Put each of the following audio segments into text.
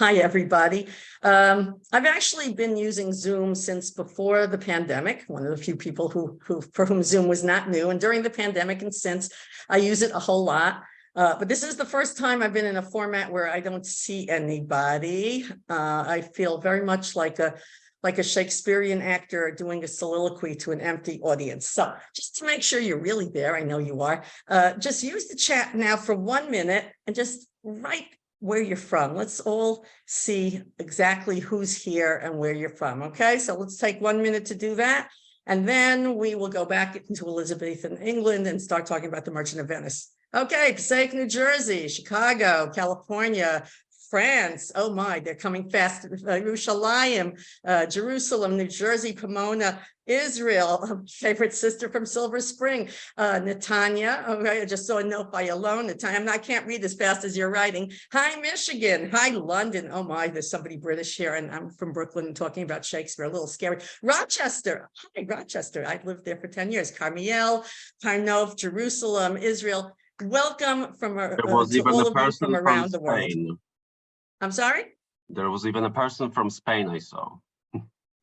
Hi, everybody. I've actually been using Zoom since before the pandemic, one of the few people for whom Zoom was not new. And during the pandemic and since, I use it a whole lot. But this is the first time I've been in a format where I don't see anybody. I feel very much like a Shakespearean actor doing a soliloquy to an empty audience. So just to make sure you're really there, I know you are, just use the chat now for 1 minute and just write where you're from. Let's all see exactly who's here and where you're from. Okay, so let's take 1 minute to do that. And then we will go back into Elizabethan England and start talking about the Merchant of Venice. Okay, Passaic, New Jersey, Chicago, California, France. Oh my, they're coming fast. Yerushalayim, Jerusalem, New Jersey, Pomona, Israel, favorite sister from Silver Spring, Netanya. Okay, I just saw a note by Alone. Netanya, I can't read as fast as you're writing. Hi, Michigan. Hi, London. Oh my, there's somebody British here, and I'm from Brooklyn talking about Shakespeare. A little scary. Rochester. Hi, Rochester. I lived there for 10 years. Carmiel, Parnov, Jerusalem, Israel. Welcome from to all of you from around the world. I'm sorry? There was even a person from Spain I saw.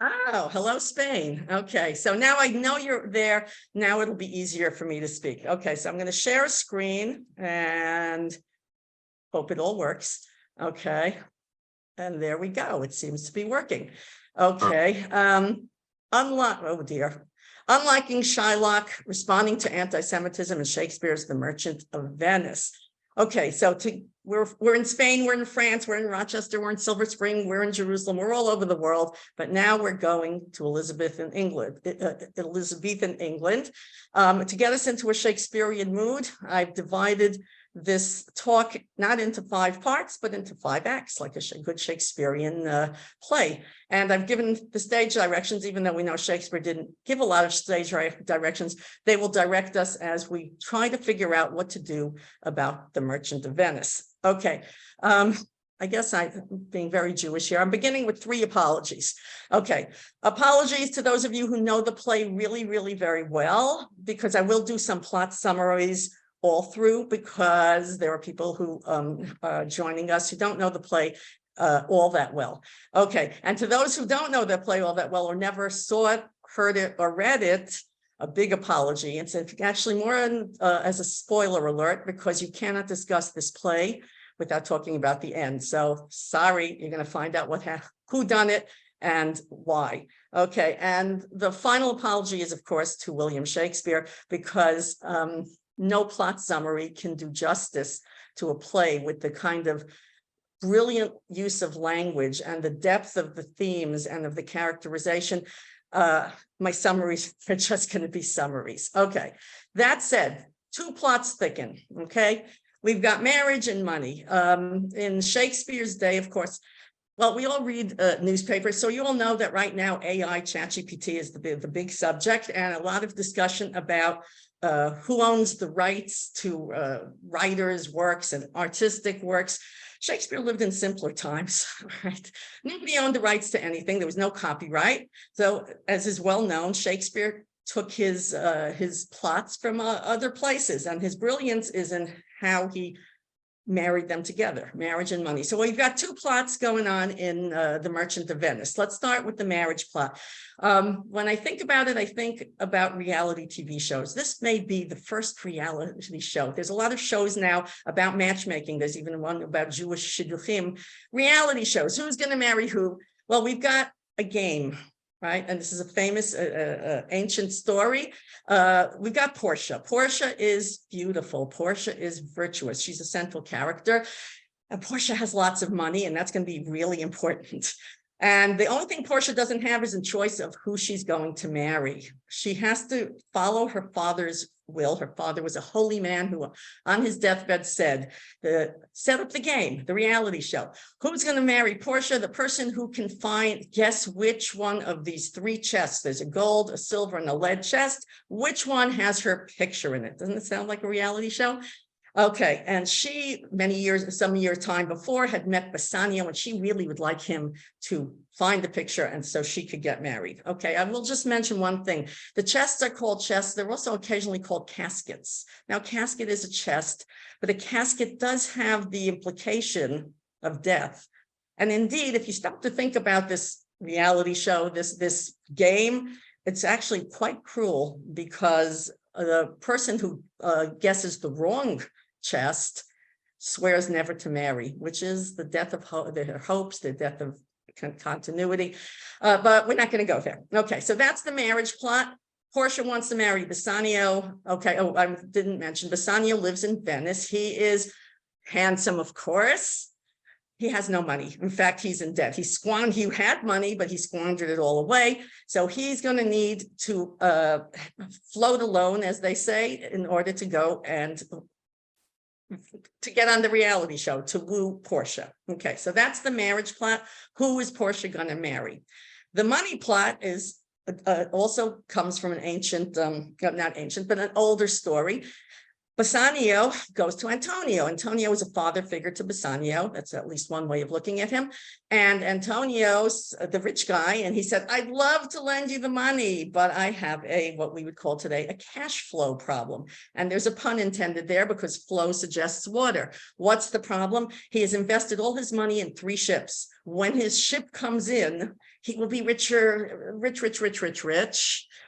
Oh, hello, Spain. Okay, so now I know you're there. Now it'll be easier for me to speak. Okay, so I'm going to share a screen and hope it all works. Okay, and there we go. It seems to be working. Okay, Unlocking Shylock, Responding to Anti-Semitism and Shakespeare's The Merchant of Venice. Okay, so we're in Spain, we're in France, we're in Rochester, we're in Silver Spring, we're in Jerusalem, we're all over the world, but now we're going to Elizabethan England. To get us into a Shakespearean mood, I've divided this talk not into 5 parts, but into 5 acts, like a good Shakespearean play. And I've given the stage directions, even though we know Shakespeare didn't give a lot of stage directions. They will direct us as we try to figure out what to do about the Merchant of Venice. Okay, I guess I'm being very Jewish here. I'm beginning with 3 apologies. Okay, apologies to those of you who know the play really, really very well, because I will do some plot summaries all through, because there are people who are joining us who don't know the play all that well. Okay, and to those who don't know the play all that well, or never saw it, heard it, or read it, a big apology. It's actually more as a spoiler alert, because you cannot discuss this play without talking about the end. So sorry, you're going to find out who done it and why. Okay, and the final apology is, of course, to William Shakespeare, because no plot summary can do justice to a play with the kind of brilliant use of language and the depth of the themes and of the characterization. My summaries are just going to be summaries. Okay, that said, 2 plots thicken. Okay, we've got marriage and money. In Shakespeare's day, of course, well, we all read newspapers, so you all know that right now AI, ChatGPT is the big subject, and a lot of discussion about who owns the rights to writers' works and artistic works. Shakespeare lived in simpler times, right? Nobody owned the rights to anything. There was no copyright. So, as is well known, Shakespeare took his plots from other places, and his brilliance is in how he married them together, marriage and money. So we've got 2 plots going on in The Merchant of Venice. Let's start with the marriage plot. When I think about it, I think about reality TV shows. This may be the first reality show. There's a lot of shows now about matchmaking. There's even one about Jewish shidduchim. Reality shows. Who's going to marry who? Well, we've got a game, right? And this is a famous ancient story. We've got Portia. Portia is beautiful. Portia is virtuous. She's a central character. And Portia has lots of money, and that's going to be really important. And the only thing Portia doesn't have is a choice of who she's going to marry. She has to follow her father's will. Her father was a holy man who on his deathbed said, set up the game, the reality show. Who's going to marry Portia? The person who can guess which one of these 3 chests. There's a gold, a silver, and a lead chest. Which one has her picture in it? Doesn't it sound like a reality show? Okay, and she, some years time before, had met Bassanio, and she really would like him to find the picture, and so she could get married. Okay, I will just mention one thing. The chests are called chests. They're also occasionally called caskets. Now, casket is a chest, but a casket does have the implication of death. And indeed, if you stop to think about this reality show, this game, it's actually quite cruel, because the person who guesses the wrong chest swears never to marry, which is the death of their hopes, the death of continuity. But we're not going to go there. Okay, so that's the marriage plot. Portia wants to marry Bassanio. Okay, oh, I didn't mention Bassanio lives in Venice. He is handsome, of course. He has no money. In fact, he's in debt. He had money, but he squandered it all away. So he's going to need to float alone, as they say, in order to go and to get on the reality show, to woo Portia. Okay, so that's the marriage plot. Who is Portia going to marry? The money plot is also comes from an ancient, not ancient, but an older story. Bassanio goes to Antonio. Antonio is a father figure to Bassanio. That's at least one way of looking at him. And Antonio's the rich guy, and he said, I'd love to lend you the money, but I have what we would call today a cash flow problem. And there's a pun intended there, because flow suggests water. What's the problem? He has invested all his money in 3 ships. When his ship comes in, he will be rich.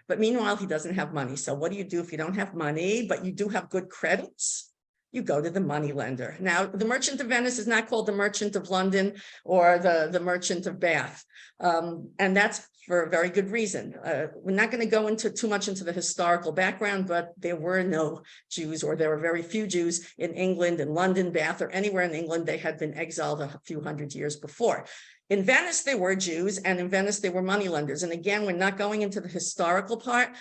But meanwhile, he doesn't have money. So what do you do if you don't have money, but you do have good credits? You go to the money lender. Now, the Merchant of Venice is not called the Merchant of London or the Merchant of Bath. And that's for a very good reason. We're not going to go into too much into the historical background, but there were no Jews, or there were very few Jews in England, in London, Bath, or anywhere in England. They had been exiled a few hundred years before. In Venice, there were Jews, and in Venice, there were moneylenders. And again, we're not going into the historical part.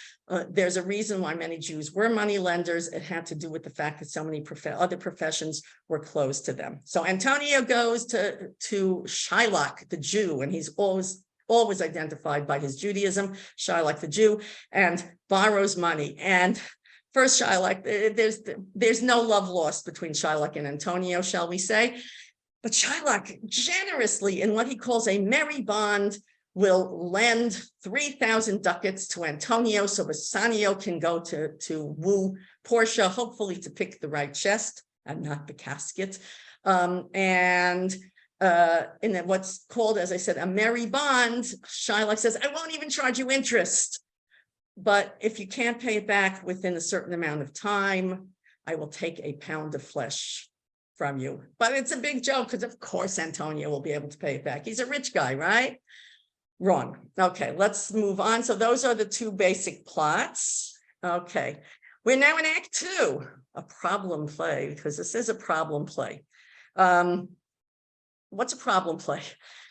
There's a reason why many Jews were moneylenders. It had to do with the fact that so many other professions were closed to them. So Antonio goes to Shylock, the Jew, and he's always identified by his Judaism, Shylock the Jew, and borrows money. And first, Shylock, there's no love lost between Shylock and Antonio, shall we say. But Shylock generously, in what he calls a merry bond, will lend 3,000 ducats to Antonio, so Bassanio can go to woo Portia, hopefully to pick the right chest and not the casket. In what's called, as I said, a merry bond, Shylock says, I won't even charge you interest. But if you can't pay it back within a certain amount of time, I will take a pound of flesh from you. But it's a big joke, because of course Antonio will be able to pay it back. He's a rich guy, right? Wrong. Okay, let's move on. So those are the 2 basic plots. Okay, we're now in Act 2, a problem play, because this is a problem play. What's a problem play?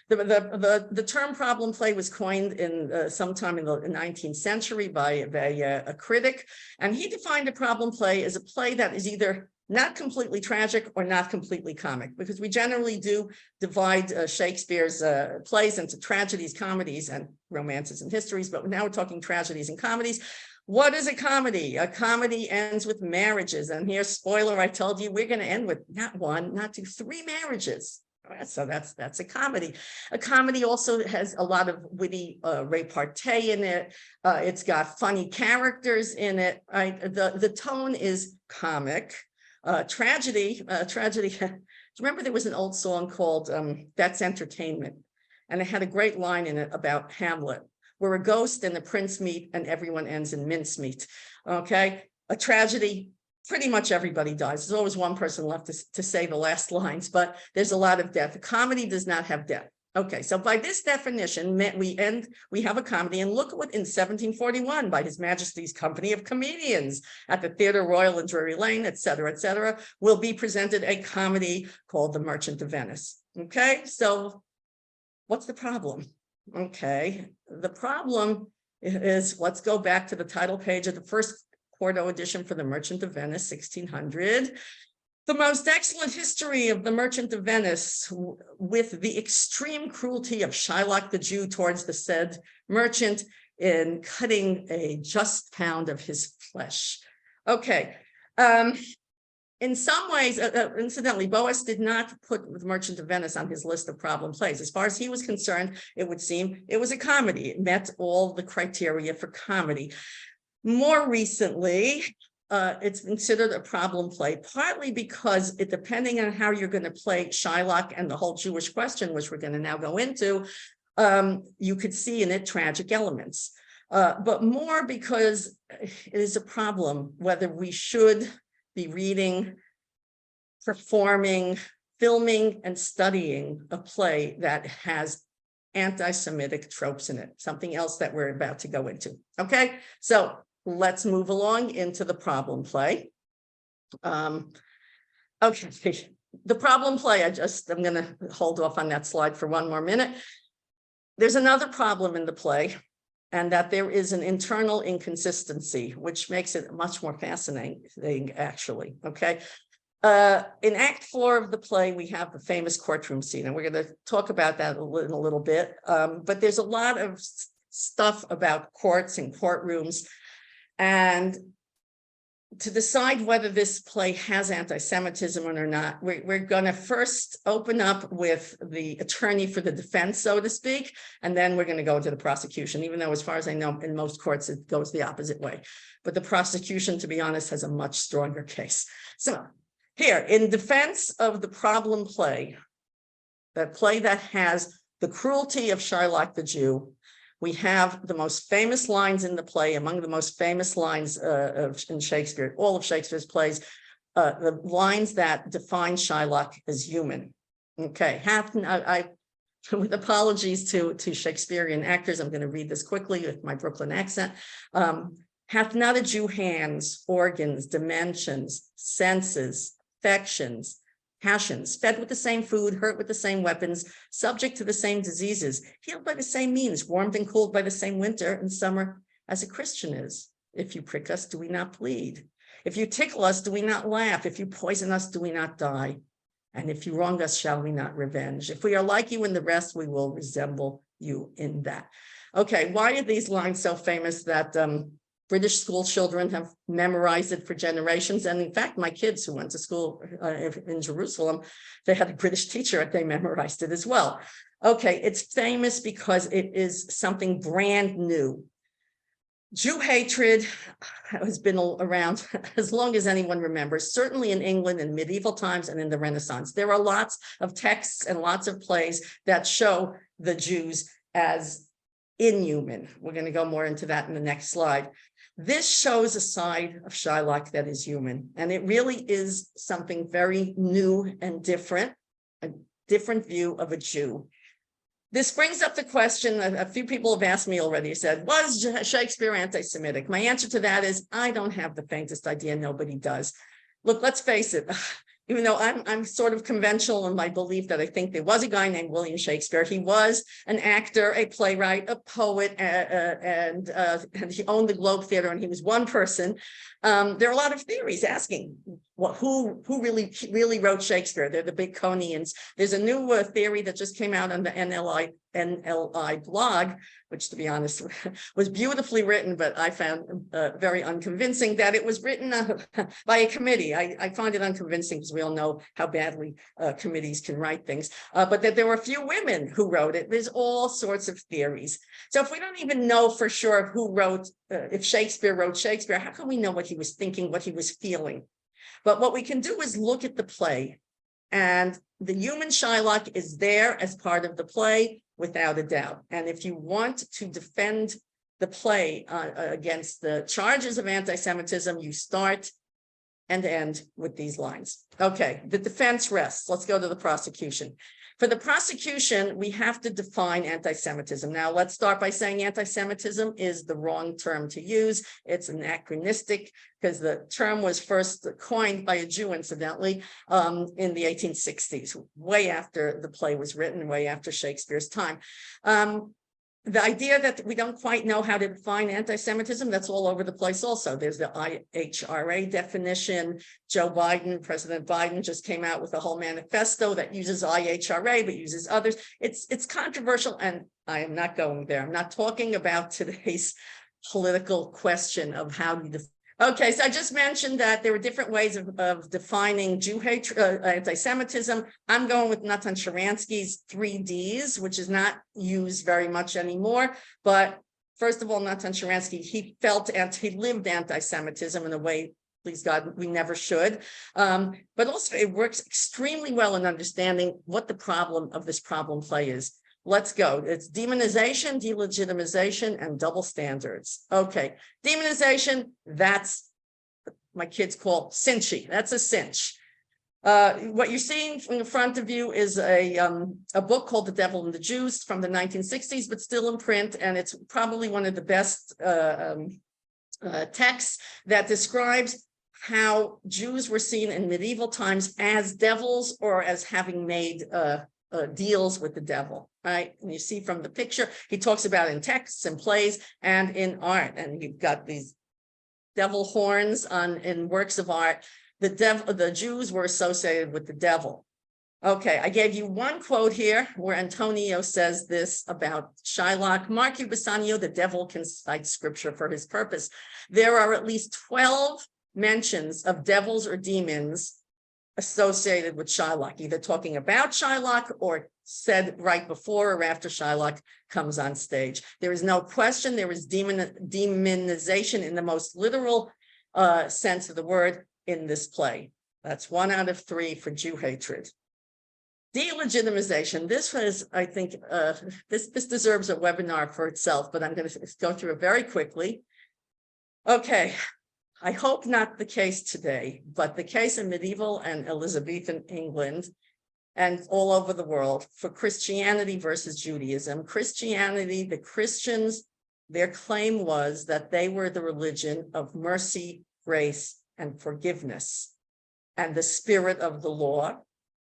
The term problem play was coined in sometime in the 19th century by a critic, and he defined a problem play as a play that is either not completely tragic or not completely comic, because we generally do divide Shakespeare's plays into tragedies, comedies, and romances and histories, but now we're talking tragedies and comedies. What is a comedy? A comedy ends with marriages, and here, spoiler, I told you, we're going to end with not 1, not 2, 3 marriages. So that's a comedy. A comedy also has a lot of witty repartee in it. It's got funny characters in it. Right? The tone is comic. Tragedy. Remember, there was an old song called That's Entertainment, and it had a great line in it about Hamlet, where a ghost and a prince meet and everyone ends in mincemeat. Okay, a tragedy, pretty much everybody dies. There's always one person left to say the last lines, but there's a lot of death. A comedy does not have death. Okay, so by this definition, we have a comedy, and look what in 1741 by His Majesty's Company of Comedians at the Theatre Royal in Drury Lane, et cetera, will be presented a comedy called The Merchant of Venice. Okay, so what's the problem? Okay, the problem is, let's go back to the title page of the first quarto edition for The Merchant of Venice, 1600. The most excellent history of the Merchant of Venice, with the extreme cruelty of Shylock the Jew towards the said merchant in cutting a just pound of his flesh. Okay. In some ways, incidentally, Boas did not put The Merchant of Venice on his list of problem plays. As far as he was concerned, it would seem it was a comedy. It met all the criteria for comedy. More recently, it's considered a problem play, partly because it, depending on how you're going to play Shylock and the whole Jewish question, which we're going to now go into, you could see in it tragic elements. But more because it is a problem whether we should be reading, performing, filming, and studying a play that has anti-Semitic tropes in it, something else that we're about to go into. Okay, so let's move along into the problem play. Okay, the problem play, I'm going to hold off on that slide for one more minute. There's another problem in the play, and that there is an internal inconsistency, which makes it much more fascinating, actually, okay? In Act 4 of the play, we have the famous courtroom scene, and we're going to talk about that in a little bit. But there's a lot of stuff about courts and courtrooms. And to decide whether this play has anti-Semitism or not, we're going to first open up with the attorney for the defense, so to speak, and then we're going to go into the prosecution, even though, as far as I know, in most courts, it goes the opposite way. But the prosecution, to be honest, has a much stronger case. So here, in defense of the problem play, that play that has the cruelty of Shylock the Jew, we have the most famous lines in the play, among the most famous lines in Shakespeare, all of Shakespeare's plays, the lines that define Shylock as human. Okay, with apologies to Shakespearean actors, I'm going to read this quickly with my Brooklyn accent. Hath not a Jew hands, organs, dimensions, senses, affections, passions, fed with the same food, hurt with the same weapons, subject to the same diseases, healed by the same means, warmed and cooled by the same winter and summer, as a Christian is? If you prick us, do we not bleed? If you tickle us, do we not laugh? If you poison us, do we not die? And if you wrong us, shall we not revenge? If we are like you in the rest, we will resemble you in that. Okay, why are these lines so famous that British school children have memorized it for generations? And in fact, my kids who went to school in Jerusalem, they had a British teacher and they memorized it as well. Okay, it's famous because it is something brand new. Jew hatred has been around as long as anyone remembers, certainly in England in medieval times and in the Renaissance. There are lots of texts and lots of plays that show the Jews as inhuman. We're going to go more into that in the next slide. This shows a side of Shylock that is human, and it really is something very new and different, a different view of a Jew. This brings up the question that a few people have asked me already, said, was Shakespeare anti-Semitic? My answer to that is, I don't have the faintest idea. Nobody does. Look, let's face it. Even though I'm sort of conventional in my belief that I think there was a guy named William Shakespeare. He was an actor, a playwright, a poet, and he owned the Globe Theater, and he was one person. There are a lot of theories asking who really wrote Shakespeare. They're the big Conians. There's a new theory that just came out on the NLI blog, which, to be honest, was beautifully written, but I found very unconvincing, that it was written by a committee. I find it unconvincing because we all know how badly committees can write things, but that there were a few women who wrote it. There's all sorts of theories. So if we don't even know for sure who wrote, if Shakespeare wrote Shakespeare, how can we know what he was thinking, what he was feeling? But what we can do is look at the play, and the human Shylock is there as part of the play, without a doubt. And if you want to defend the play against the charges of anti-Semitism, you start and end with these lines. Okay, the defense rests. Let's go to the prosecution. For the prosecution, we have to define anti-Semitism. Now, let's start by saying anti-Semitism is the wrong term to use. It's anachronistic because the term was first coined by a Jew, incidentally, in the 1860s, way after the play was written, way after Shakespeare's time. The idea that we don't quite know how to define anti-Semitism, that's all over the place also. There's the IHRA definition. Joe Biden, President Biden, just came out with a whole manifesto that uses IHRA, but uses others. It's controversial, and I am not going there. I'm not talking about today's political question of how you define. Okay, so I just mentioned that there were different ways of defining Jew hatred, anti-Semitism. I'm going with Natan Sharansky's 3 Ds, which is not used very much anymore. But first of all, Natan Sharansky, he lived anti-Semitism in a way Please God, we never should. But also it works extremely well in understanding what the problem of this problem play is. Let's go. It's demonization, delegitimization, and double standards. Okay, demonization, that's my kids call cinchy. That's a cinch. What you're seeing in front of you is a book called The Devil and the Jews from the 1960s, but still in print, and it's probably one of the best texts that describes how Jews were seen in medieval times as devils or as having made deals with the devil, right? And you see from the picture, he talks about in texts and plays and in art, and you've got these devil horns in works of art. The Jews were associated with the devil. Okay, I gave you one quote here where Antonio says this about Shylock. Mark you, Bassanio, the devil can cite scripture for his purpose. There are at least 12 mentions of devils or demons associated with Shylock, either talking about Shylock or said right before or after Shylock comes on stage. There is no question there is demonization in the most literal sense of the word in this play. That's 1 out of 3 for Jew hatred. Delegitimization. This was, I think, this deserves a webinar for itself, but I'm going to go through it very quickly. Okay, I hope not the case today, but the case in medieval and Elizabethan England and all over the world for Christianity versus Judaism. Christianity, the Christians, their claim was that they were the religion of mercy, grace, and forgiveness, and the spirit of the law,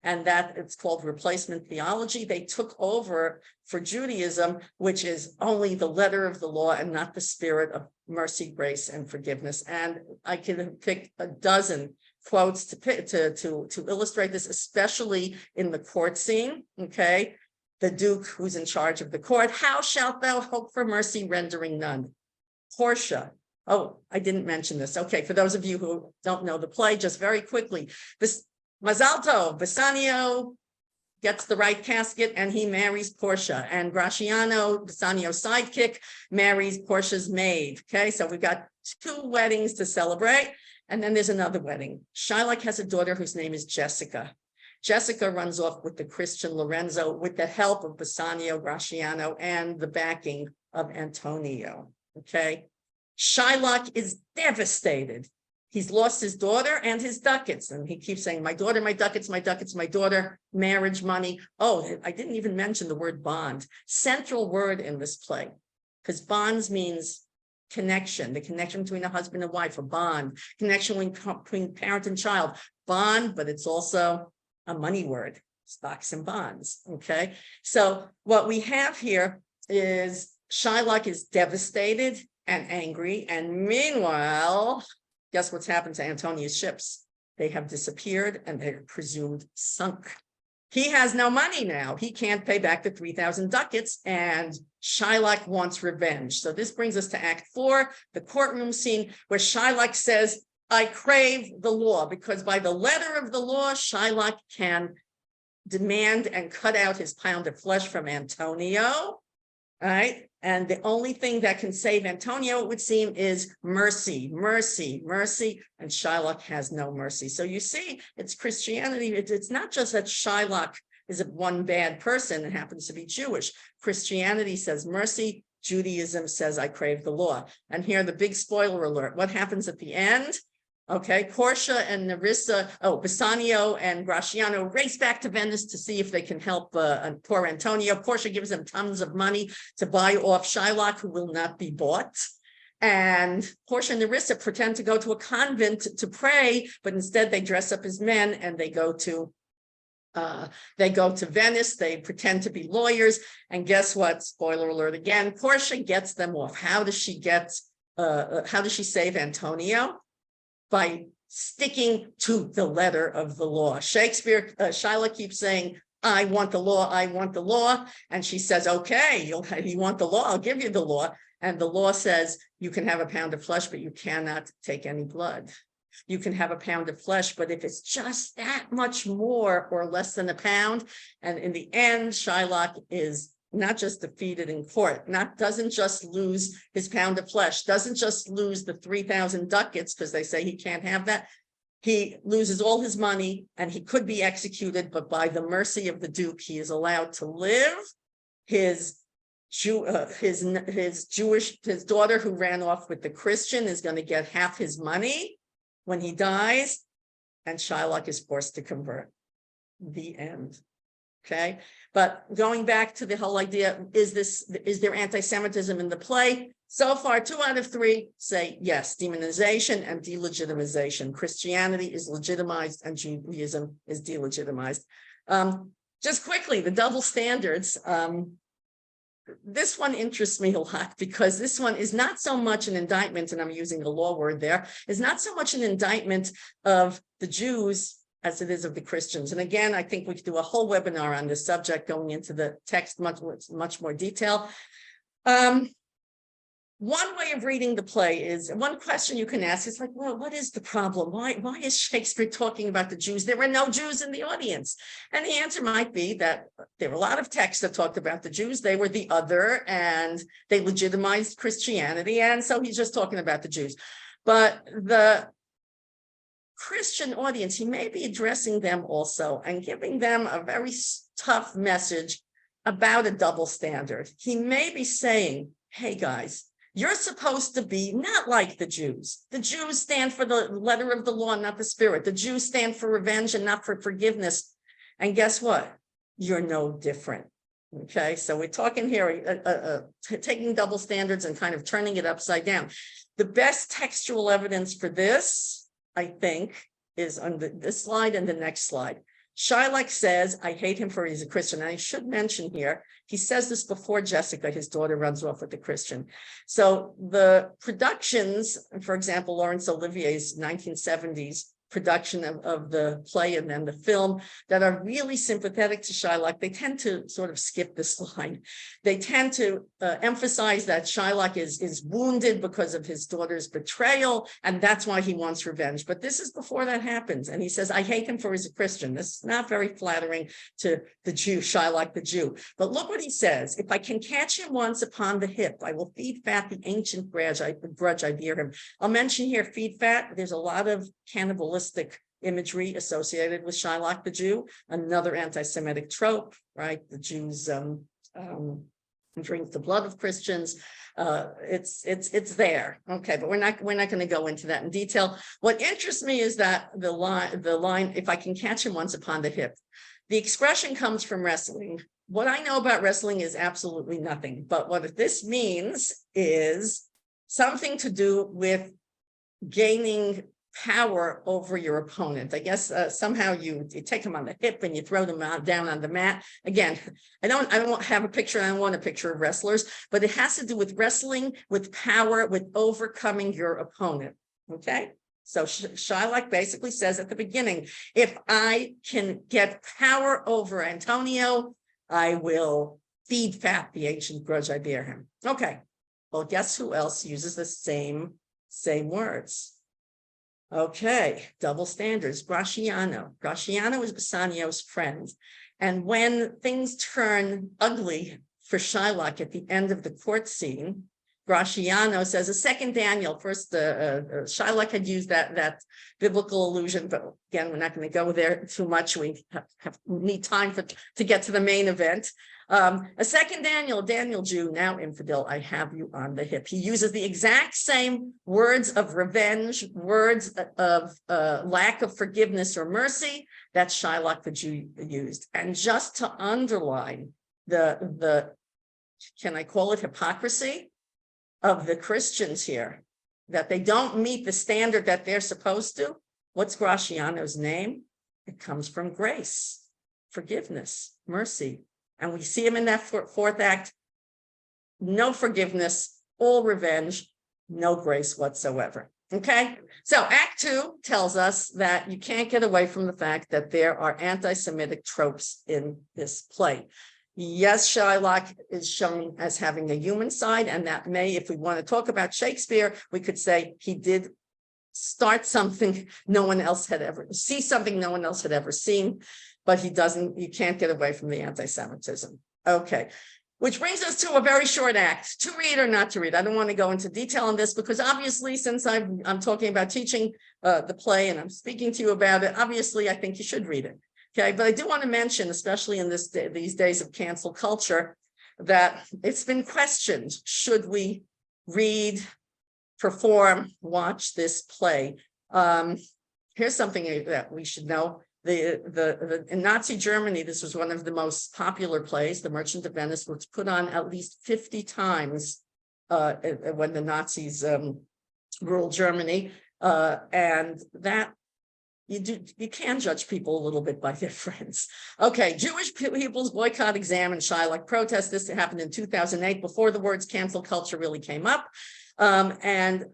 and that it's called replacement theology. They took over for Judaism, which is only the letter of the law and not the spirit of mercy, grace, and forgiveness. And I can pick a dozen quotes to illustrate this, especially in the court scene, okay? The Duke who's in charge of the court, how shalt thou hope for mercy, rendering none? Portia. Oh, I didn't mention this. Okay, for those of you who don't know the play, just very quickly, this Mazal Tov, Bassanio gets the right casket and he marries Portia, and Gratiano, Bassanio's sidekick, marries Portia's maid. Okay, so we've got 2 weddings to celebrate, and then there's another wedding. Shylock has a daughter whose name is Jessica. Jessica runs off with the Christian Lorenzo with the help of Bassanio, Gratiano, and the backing of Antonio. Okay. Shylock is devastated. He's lost his daughter and his ducats. And he keeps saying, my daughter, my ducats, my ducats, my daughter, marriage money. Oh, I didn't even mention the word bond. Central word in this play, because bonds means connection, the connection between a husband and wife, a bond, connection between parent and child, bond, but it's also a money word, stocks and bonds. Okay. So what we have here is Shylock is devastated and angry. And meanwhile, guess what's happened to Antonio's ships? They have disappeared and they're presumed sunk. He has no money now. He can't pay back the 3,000 ducats, and Shylock wants revenge. So this brings us to Act 4, the courtroom scene, where Shylock says, I crave the law, because by the letter of the law, Shylock can demand and cut out his pound of flesh from Antonio. All right. And the only thing that can save Antonio, it would seem, is mercy, mercy, mercy. And Shylock has no mercy. So you see, it's Christianity. It's not just that Shylock is one bad person and happens to be Jewish. Christianity says mercy. Judaism says, I crave the law. And here, the big spoiler alert. What happens at the end? Okay, Portia and Nerissa, Bassanio and Gratiano race back to Venice to see if they can help poor Antonio. Portia gives them tons of money to buy off Shylock, who will not be bought. And Portia and Nerissa pretend to go to a convent to pray, but instead they dress up as men and they go to Venice. They pretend to be lawyers. And guess what? Spoiler alert again, Portia gets them off. How does she save Antonio? By sticking to the letter of the law. Shakespeare, Shylock keeps saying, I want the law, I want the law. And she says, okay, you want the law, I'll give you the law. And the law says, you can have a pound of flesh, but you cannot take any blood. You can have a pound of flesh, but if it's just that much more or less than a pound, and in the end, Shylock is not just defeated in court, doesn't just lose his pound of flesh, doesn't just lose the 3,000 ducats because they say he can't have that. He loses all his money and he could be executed, but by the mercy of the Duke, he is allowed to live. His daughter who ran off with the Christian is going to get half his money when he dies, and Shylock is forced to convert. The end. Okay, but going back to the whole idea, is there anti-Semitism in the play? So far, 2 out of 3 say yes, demonization and delegitimization. Christianity is legitimized and Judaism is delegitimized. Just quickly, the double standards. This one interests me a lot because this one is not so much an indictment, and I'm using a law word there, is not so much an indictment of the Jews as it is of the Christians. And again, I think we could do a whole webinar on this subject, going into the text much more detail. One way of reading the play is, one question you can ask is like, well, what is the problem? Why is Shakespeare talking about the Jews? There were no Jews in the audience. And the answer might be that there were a lot of texts that talked about the Jews. They were the other and they legitimized Christianity. And so he's just talking about the Jews. But the Christian audience, he may be addressing them also and giving them a very tough message about a double standard. He may be saying, hey guys, you're supposed to be not like the Jews. The Jews stand for the letter of the law, not the spirit. The Jews stand for revenge and not for forgiveness. And guess what? You're no different. Okay, so we're talking here, taking double standards and kind of turning it upside down. The best textual evidence for this, I think, is on this slide and the next slide. Shylock says, I hate him for he's a Christian. And I should mention here, he says this before Jessica, his daughter, runs off with the Christian. So the productions, for example, Laurence Olivier's 1970s production of the play and then the film that are really sympathetic to Shylock, they tend to sort of skip this line. They tend to emphasize that Shylock is wounded because of his daughter's betrayal, and that's why he wants revenge. But this is before that happens. And he says, I hate him for he's a Christian. This is not very flattering to the Jew, Shylock the Jew. But look what he says. If I can catch him once upon the hip, I will feed fat the ancient grudge I bear him. I'll mention here, feed fat. There's a lot of cannibalistic imagery associated with Shylock the Jew, another anti-Semitic trope, right? The Jews drink the blood of Christians. It's there. Okay, but we're not going to go into that in detail. What interests me is that the line, if I can catch him once upon the hip. The expression comes from wrestling. What I know about wrestling is absolutely nothing, but what this means is something to do with gaining power over your opponent. I guess somehow you take them on the hip and you throw them down on the mat. Again, I don't have a picture. I don't want a picture of wrestlers, but it has to do with wrestling, with power, with overcoming your opponent. Okay. So Shylock basically says at the beginning, if I can get power over Antonio, I will feed fat the ancient grudge I bear him. Okay. Well, guess who else uses the same words? Okay, double standards. Gratiano. Gratiano is Bassanio's friend. And when things turn ugly for Shylock at the end of the court scene, Gratiano says, a second Daniel. First, Shylock had used that biblical allusion, but again, we're not going to go there too much. We need time to get to the main event. A second Daniel Jew, now infidel, I have you on the hip. He uses the exact same words of revenge, words of lack of forgiveness or mercy that Shylock the Jew used. And just to underline the can I call it hypocrisy of the Christians here, that they don't meet the standard that they're supposed to. What's Gratiano's name? It comes from grace, forgiveness, mercy. And we see him in that fourth act, no forgiveness, all revenge, no grace whatsoever. Okay, so Act 2 tells us that you can't get away from the fact that there are anti-Semitic tropes in this play. Yes, Shylock is shown as having a human side, and that may, if we want to talk about Shakespeare, we could say he did start something no one else had ever seen, but he doesn't, you can't get away from the anti-Semitism. Okay, Which brings us to a very short act, to read or not to read. I don't want to go into detail on this because obviously, since I'm talking about teaching the play and I'm speaking to you about it, obviously I think you should read it. Okay, but I do want to mention, especially in these days of cancel culture, that it's been questioned, should we read, perform, watch this play? Here's something that we should know. In Nazi Germany, this was one of the most popular plays. The Merchant of Venice was put on at least 50 times when the Nazis ruled Germany, and that you can judge people a little bit by their friends. Okay, Jewish people's boycott, exam, and Shylock protest. This happened in 2008, before the words cancel culture really came up, and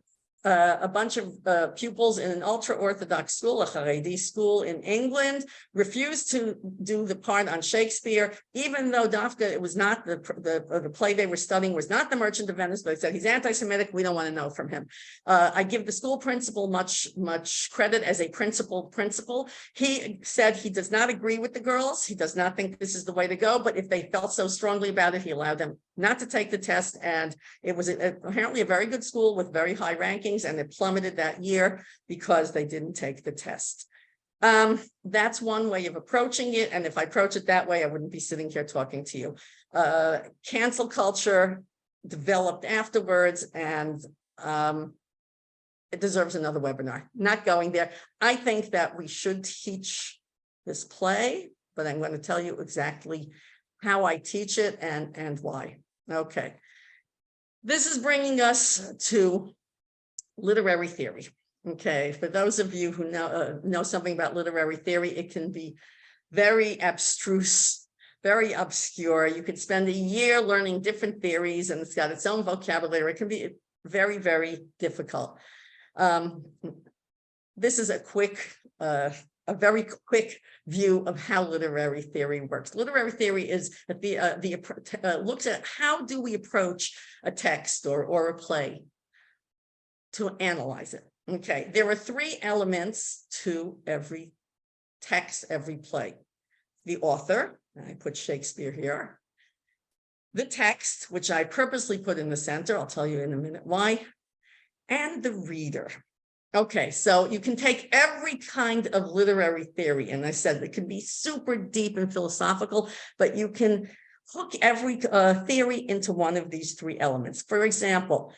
a bunch of pupils in an ultra-Orthodox school, a Haredi school in England, refused to do the part on Shakespeare, even though Dafka, it was not the play they were studying was not The Merchant of Venice, but they said he's anti-Semitic, we don't want to know from him. I give the school principal much credit as a principal. He said he does not agree with the girls. He does not think this is the way to go, but if they felt so strongly about it, he allowed them not to take the test. And it was apparently a very good school with very high rankings, and it plummeted that year because they didn't take the test. That's one way of approaching it. And if I approach it that way, I wouldn't be sitting here talking to you. Cancel culture developed afterwards, and it deserves another webinar. Not going there. I think that we should teach this play, but I'm going to tell you exactly how I teach it and why. Okay. This is bringing us to literary theory. Okay, for those of you who know something about literary theory, it can be very abstruse, very obscure. You could spend a year learning different theories, and it's got its own vocabulary. It can be very, very difficult. This is a very quick view of how literary theory works. Literary theory is looks at how do we approach a text or a play to analyze it. Okay, there are three elements to every text, every play. The author, and I put Shakespeare here. The text, which I purposely put in the center, I'll tell you in a minute why, and the reader. Okay, so you can take every kind of literary theory, and I said it can be super deep and philosophical, but you can hook every theory into one of these three elements. For example,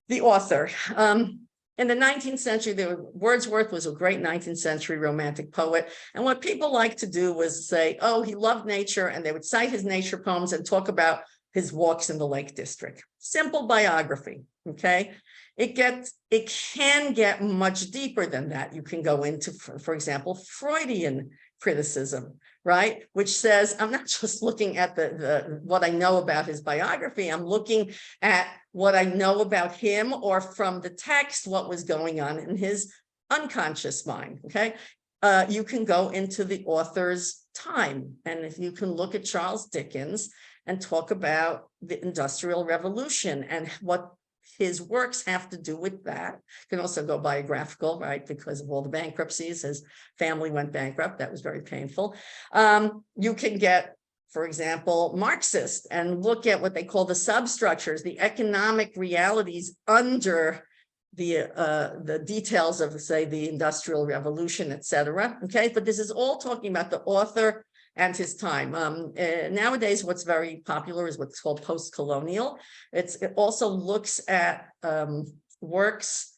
the author. In the 19th century, Wordsworth was a great 19th century romantic poet. And what people like to do was say, oh, he loved nature, and they would cite his nature poems and talk about his walks in the Lake District. Simple biography, okay? It can get much deeper than that. You can go into, for example, Freudian criticism, right? Which says, I'm not just looking at what I know about his biography, I'm looking at what I know about him, or from the text, what was going on in his unconscious mind, okay? You can go into the author's time, and if you can look at Charles Dickens and talk about the Industrial Revolution and what his works have to do with that. You can also go biographical, right? Because of all the bankruptcies, his family went bankrupt. That was very painful. You can get, for example, Marxist, and look at what they call the substructures, the economic realities under the details of, say, the Industrial Revolution, et cetera. Okay, but this is all talking about the author and his time. Nowadays, what's very popular is what's called post-colonial. It also looks at works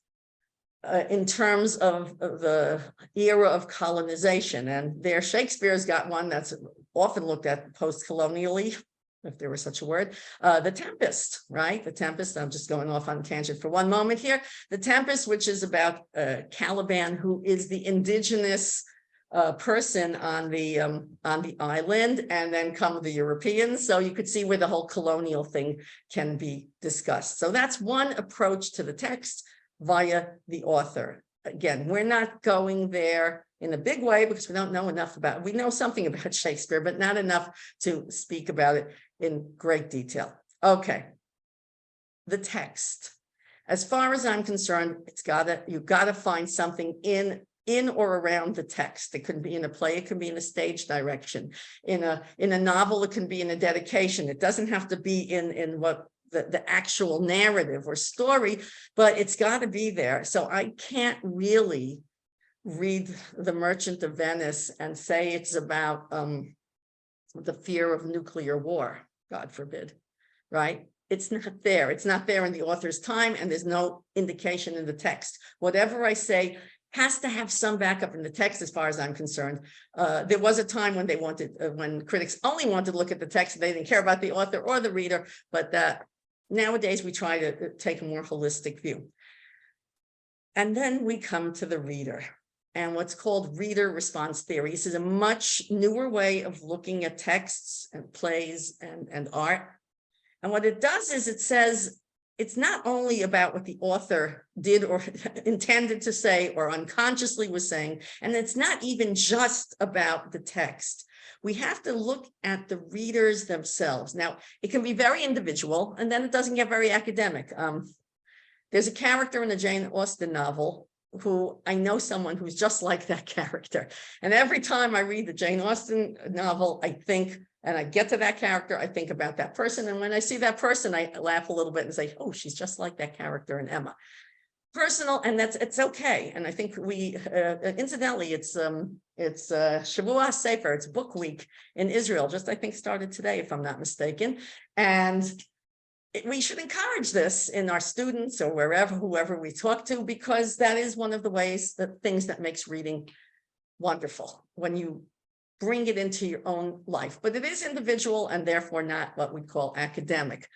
in terms of the era of colonization. And there, Shakespeare's got one that's often looked at post-colonially, if there was such a word, The Tempest, right? The Tempest, I'm just going off on a tangent for one moment here. The Tempest, which is about Caliban, who is the indigenous person on the island, and then come the Europeans. So you could see where the whole colonial thing can be discussed. So that's one approach to the text via the author. Again, we're not going there in a big way because we don't know enough about it. We know something about Shakespeare, but not enough to speak about it in great detail. Okay, the text. As far as I'm concerned, you've got to find something in in or around the text. It could be in a play, it could be in a stage direction. In a novel, it can be in a dedication. It doesn't have to be in what the actual narrative or story, but it's got to be there. So I can't really read The Merchant of Venice and say it's about the fear of nuclear war, God forbid, right? It's not there. It's not there in the author's time, and there's no indication in the text. Whatever I say has to have some backup in the text, as far as I'm concerned. There was a time when they wanted, when critics only wanted to look at the text, they didn't care about the author or the reader, but nowadays we try to take a more holistic view. And then we come to the reader and what's called reader response theory. This is a much newer way of looking at texts and plays and art. And what it does is it says it's not only about what the author did or intended to say or unconsciously was saying, and it's not even just about the text. We have to look at the readers themselves. Now, it can be very individual, and then it doesn't get very academic. There's a character in a Jane Austen novel who I know someone who's just like that character. And every time I read the Jane Austen novel, I think, and I get to that character, I think about that person. And when I see that person, I laugh a little bit and say, oh, she's just like that character in Emma. Personal, and it's okay. And I think we, incidentally, it's Shavua Sefer, it's book week in Israel, just I think started today, if I'm not mistaken. And we should encourage this in our students or wherever, whoever we talk to, because that is one of the ways, that things that makes reading wonderful, when you bring it into your own life. But it is individual and therefore not what we call academic.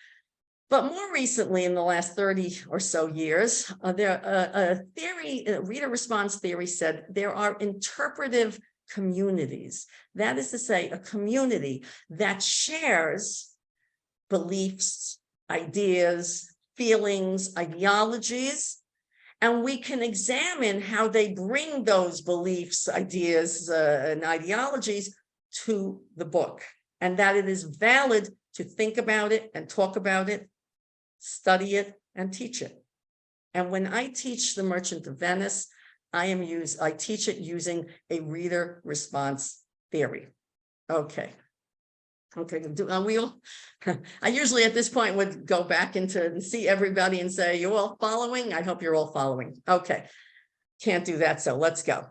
But more recently, in the last 30 or so years, a reader response theory said there are interpretive communities. That is to say, a community that shares beliefs, ideas, feelings, ideologies, and we can examine how they bring those beliefs, ideas, and ideologies to the book, and that it is valid to think about it and talk about it, study it, and teach it. And when I teach The Merchant of Venice, I teach it using a reader response theory. Okay. I usually at this point would go back and see everybody and say, you all following? I hope you're all following. Okay, can't do that, so let's go.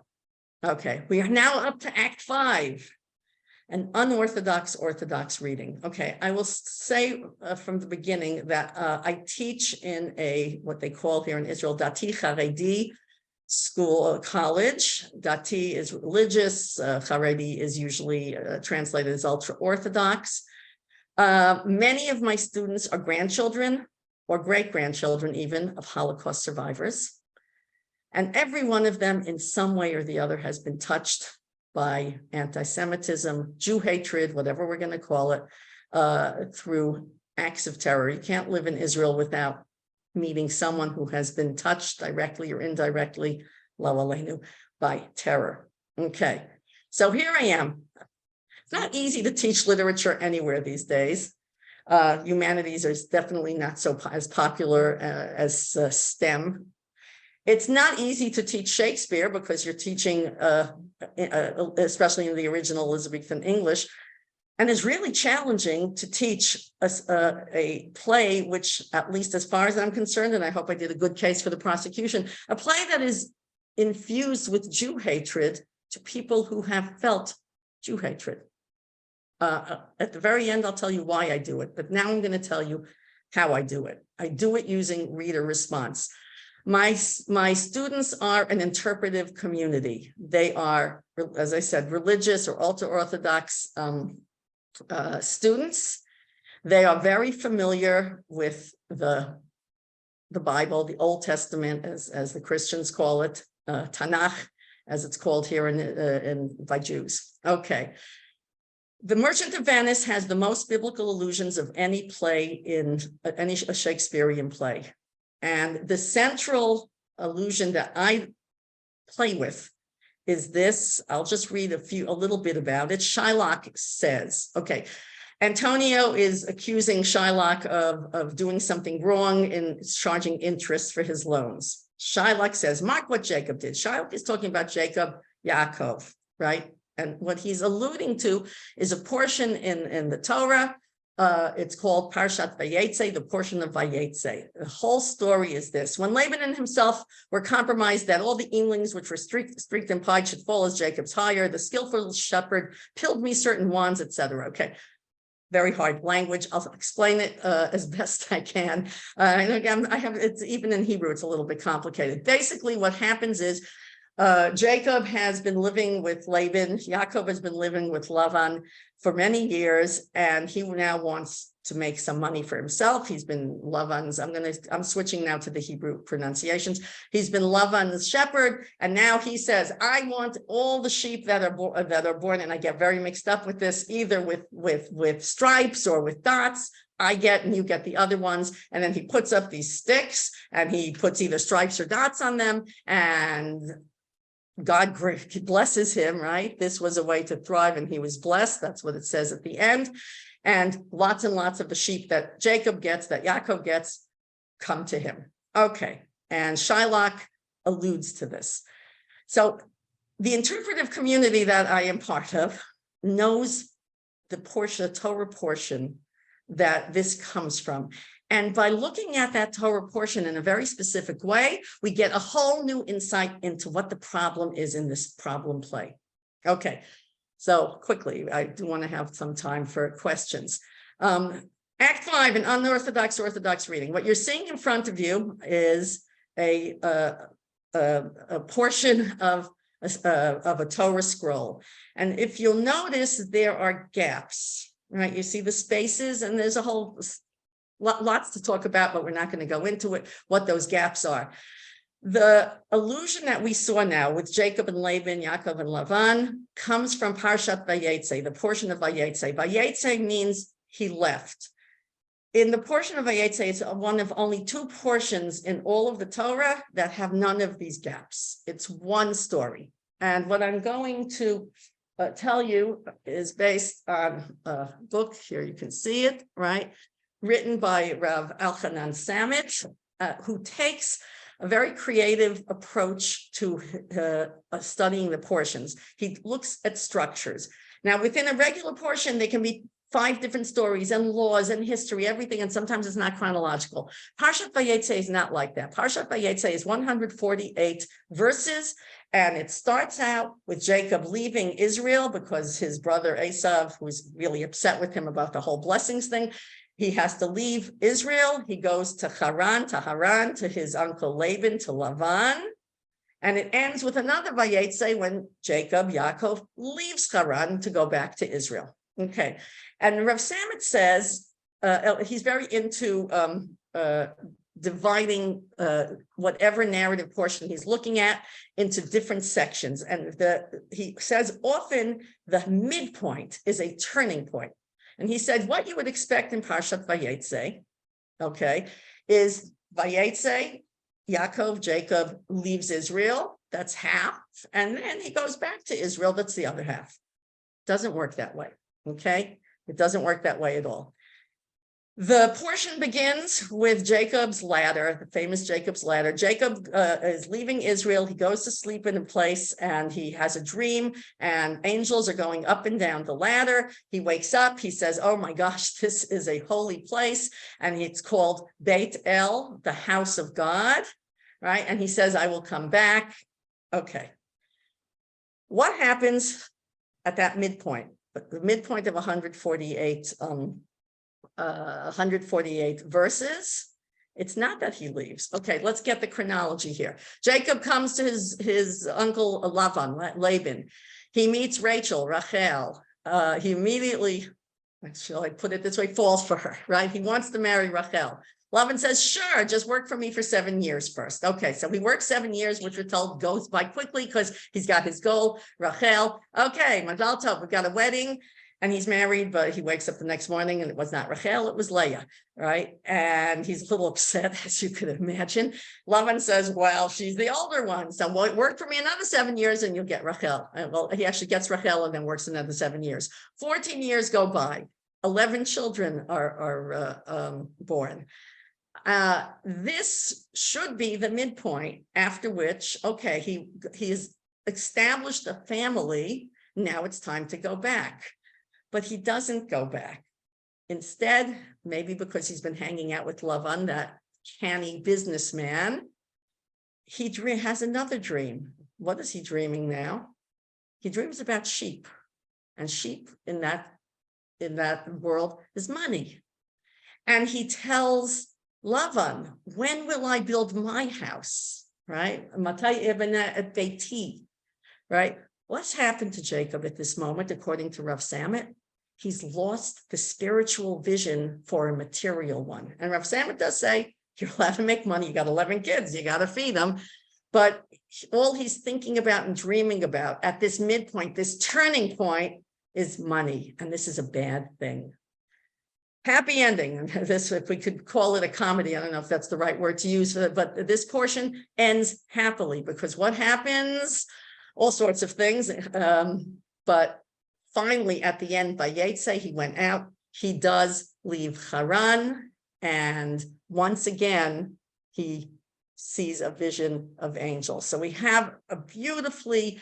Okay, we are now up to Act 5, an unorthodox orthodox reading. Okay, I will say from the beginning that I teach in what they call here in Israel, Dati Haredi school, college. Dati is religious, Haredi is usually translated as ultra-Orthodox. Many of my students are grandchildren or great-grandchildren even of Holocaust survivors. And every one of them in some way or the other has been touched by anti-Semitism, Jew hatred, whatever we're going to call it, through acts of terror. You can't live in Israel without meeting someone who has been touched directly or indirectly, lo aleinu, by terror. Okay, so here I am. It's not easy to teach literature anywhere these days. Humanities is definitely not so as popular as STEM. It's not easy to teach Shakespeare because you're teaching, especially in the original Elizabethan English, and it's really challenging to teach a play, which, at least as far as I'm concerned, and I hope I did a good case for the prosecution, a play that is infused with Jew hatred to people who have felt Jew hatred. At the very end, I'll tell you why I do it, but now I'm going to tell you how I do it. I do it using reader response. My students are an interpretive community. They are, as I said, religious or ultra-Orthodox students. They are very familiar with the Bible, the Old Testament, as the Christians call it, Tanakh, as it's called here by Jews. Okay. The Merchant of Venice has the most biblical allusions of any play any Shakespearean play. And the central allusion that I play with is this. I'll just read a little bit about it. Shylock says, okay, Antonio is accusing Shylock of doing something wrong in charging interest for his loans. Shylock says, mark what Jacob did. Shylock is talking about Jacob, Yaakov, right? And what he's alluding to is a portion in the Torah. It's called Parshat Vayetze, the portion of Vayetze. The whole story is this. When Laban and himself were compromised that all the Englings which were streaked and pied should fall as Jacob's hire, the skillful shepherd pilled me certain wands, etc. Okay. Very hard language. I'll explain it as best I can. Again, it's even in Hebrew, it's a little bit complicated. Basically, what happens is Jacob has been living with Laban. Yaakov has been living with Lavan for many years, and he now wants to make some money for himself. He's been Lavan's, I'm switching now to the Hebrew pronunciations. He's been Lavan's shepherd, and now he says, I want all the sheep that are born, and I get very mixed up with this, either with stripes or with dots. I get, and you get the other ones. And then he puts up these sticks, and he puts either stripes or dots on them, and God blesses him, right? This was a way to thrive, and he was blessed. That's what it says at the end. And lots of the sheep that Jacob gets, that Yaakov gets, come to him. Okay, and Shylock alludes to this. So the interpretive community that I am part of knows the Torah portion that this comes from. And by looking at that Torah portion in a very specific way, we get a whole new insight into what the problem is in this problem play. Okay, so quickly, I do want to have some time for questions. Act 5, an unorthodox orthodox reading. What you're seeing in front of you is a portion of a Torah scroll. And if you'll notice, there are gaps, right? You see the spaces, and there's a whole lots to talk about, but we're not going to go into it, what those gaps are. The allusion that we saw now with Jacob and Laban, Yaakov and Lavan, comes from Parshat Vayetze, the portion of Vayetze. Vayetze means he left. In the portion of Vayetze, it's one of only 2 portions in all of the Torah that have none of these gaps. It's one story. And what I'm going to tell you is based on a book, here you can see it, right? Written by Rav Elchanan Samet, who takes a very creative approach to studying the portions. He looks at structures. Now, within a regular portion, there can be 5 different stories and laws and history, everything, and sometimes it's not chronological. Parshat Vayetze is not like that. Parshat Vayetze is 148 verses, and it starts out with Jacob leaving Israel because his brother Esav, who's really upset with him about the whole blessings thing, he has to leave Israel. He goes to Haran, to his uncle Laban, to Lavan. And it ends with another Vayetze when Jacob, Yaakov, leaves Haran to go back to Israel. Okay. And Rav Samet says, he's very into dividing whatever narrative portion he's looking at into different sections. And he says often the midpoint is a turning point. And he said, what you would expect in Parshat Vayetze, okay, is Vayetze, Yaakov, Jacob leaves Israel, that's half, and then he goes back to Israel, that's the other half. Doesn't work that way, okay? It doesn't work that way at all. The portion begins with Jacob's ladder, the famous Jacob's ladder. Jacob is leaving Israel. He goes to sleep in a place and he has a dream, and angels are going up and down the ladder. He wakes up. He says, oh my gosh, this is a holy place. And it's called Beit El, the house of God, right? And he says, I will come back. Okay. What happens at that midpoint? The midpoint of 148 verses. It's not that he leaves. Okay, let's get the chronology here. Jacob comes to his uncle Laban. He meets Rachel, Rachel. He immediately, shall I put it this way, falls for her, right? He wants to marry Rachel. Laban says, sure, just work for me for 7 years first. Okay, so he works 7 years, which we're told goes by quickly because he's got his goal, Rachel. Okay, Mazal Tov, we've got a wedding. And he's married, but he wakes up the next morning and it was not Rachel, it was Leah, right? And he's a little upset, as you could imagine. Lavan says, well, she's the older one, so work for me another 7 years and you'll get Rachel. Well, he actually gets Rachel and then works another 7 years. 14 years go by. 11 children are born. This should be the midpoint, after which, okay, he has established a family. Now it's time to go back. But he doesn't go back. Instead, maybe because he's been hanging out with Lavan, that canny businessman, he has another dream. What is he dreaming now? He dreams about sheep, and sheep in that world is money. And he tells Lavan, when will I build my house? Right? Right? What's happened to Jacob at this moment, according to Rav Samet? He's lost the spiritual vision for a material one. And Rav Samet does say, you're allowed to make money. You got 11 kids, you got to feed them. But all he's thinking about and dreaming about at this midpoint, this turning point, is money. And this is a bad thing. Happy ending. This, if we could call it a comedy, I don't know if that's the right word to use, but this portion ends happily, because what happens? All sorts of things. But finally, at the end, by Yetze, he went out. He does leave Haran. And once again, he sees a vision of angels. So we have a beautifully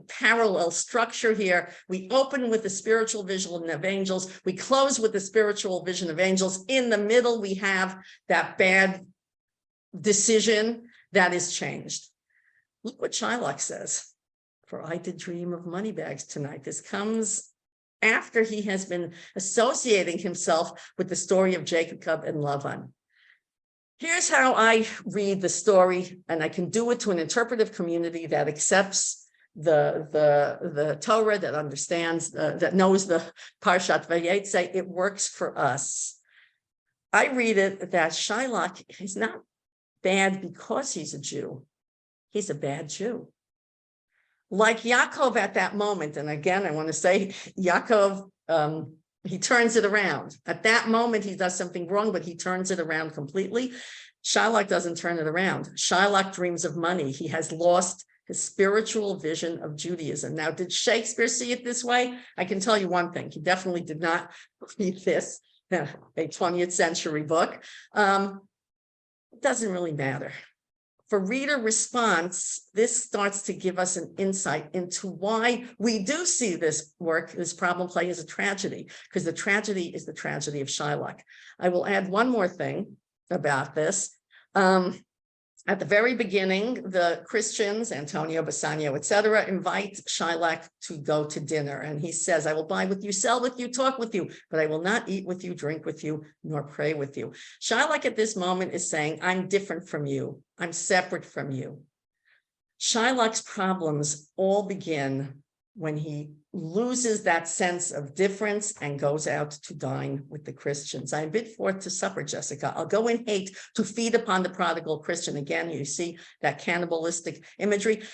parallel structure here. We open with the spiritual vision of angels. We close with the spiritual vision of angels. In the middle, we have that bad decision that is changed. Look what Shylock says. For I did dream of money bags tonight. This comes after he has been associating himself with the story of Jacob and Lavan. Here's how I read the story, and I can do it to an interpretive community that accepts the Torah, that understands, that knows the Parshat Vayetze. It works for us. I read it that Shylock is not bad because he's a Jew. He's a bad Jew. Like Yaakov at that moment, and again, I want to say Yaakov, he turns it around. At that moment, he does something wrong, but he turns it around completely. Shylock doesn't turn it around. Shylock dreams of money. He has lost his spiritual vision of Judaism. Now, did Shakespeare see it this way? I can tell you one thing. He definitely did not read this, a 20th century book. It doesn't really matter. For reader response, this starts to give us an insight into why we do see this work, this problem play, as a tragedy, because the tragedy is the tragedy of Shylock. I will add one more thing about this. At the very beginning, the Christians, Antonio, Bassanio, etc., invite Shylock to go to dinner. And he says, I will buy with you, sell with you, talk with you, but I will not eat with you, drink with you, nor pray with you. Shylock at this moment is saying, I'm different from you. I'm separate from you. Shylock's problems all begin when he loses that sense of difference and goes out to dine with the Christians. I bid forth to supper, Jessica. I'll go in hate to feed upon the prodigal Christian. Again, you see that cannibalistic imagery.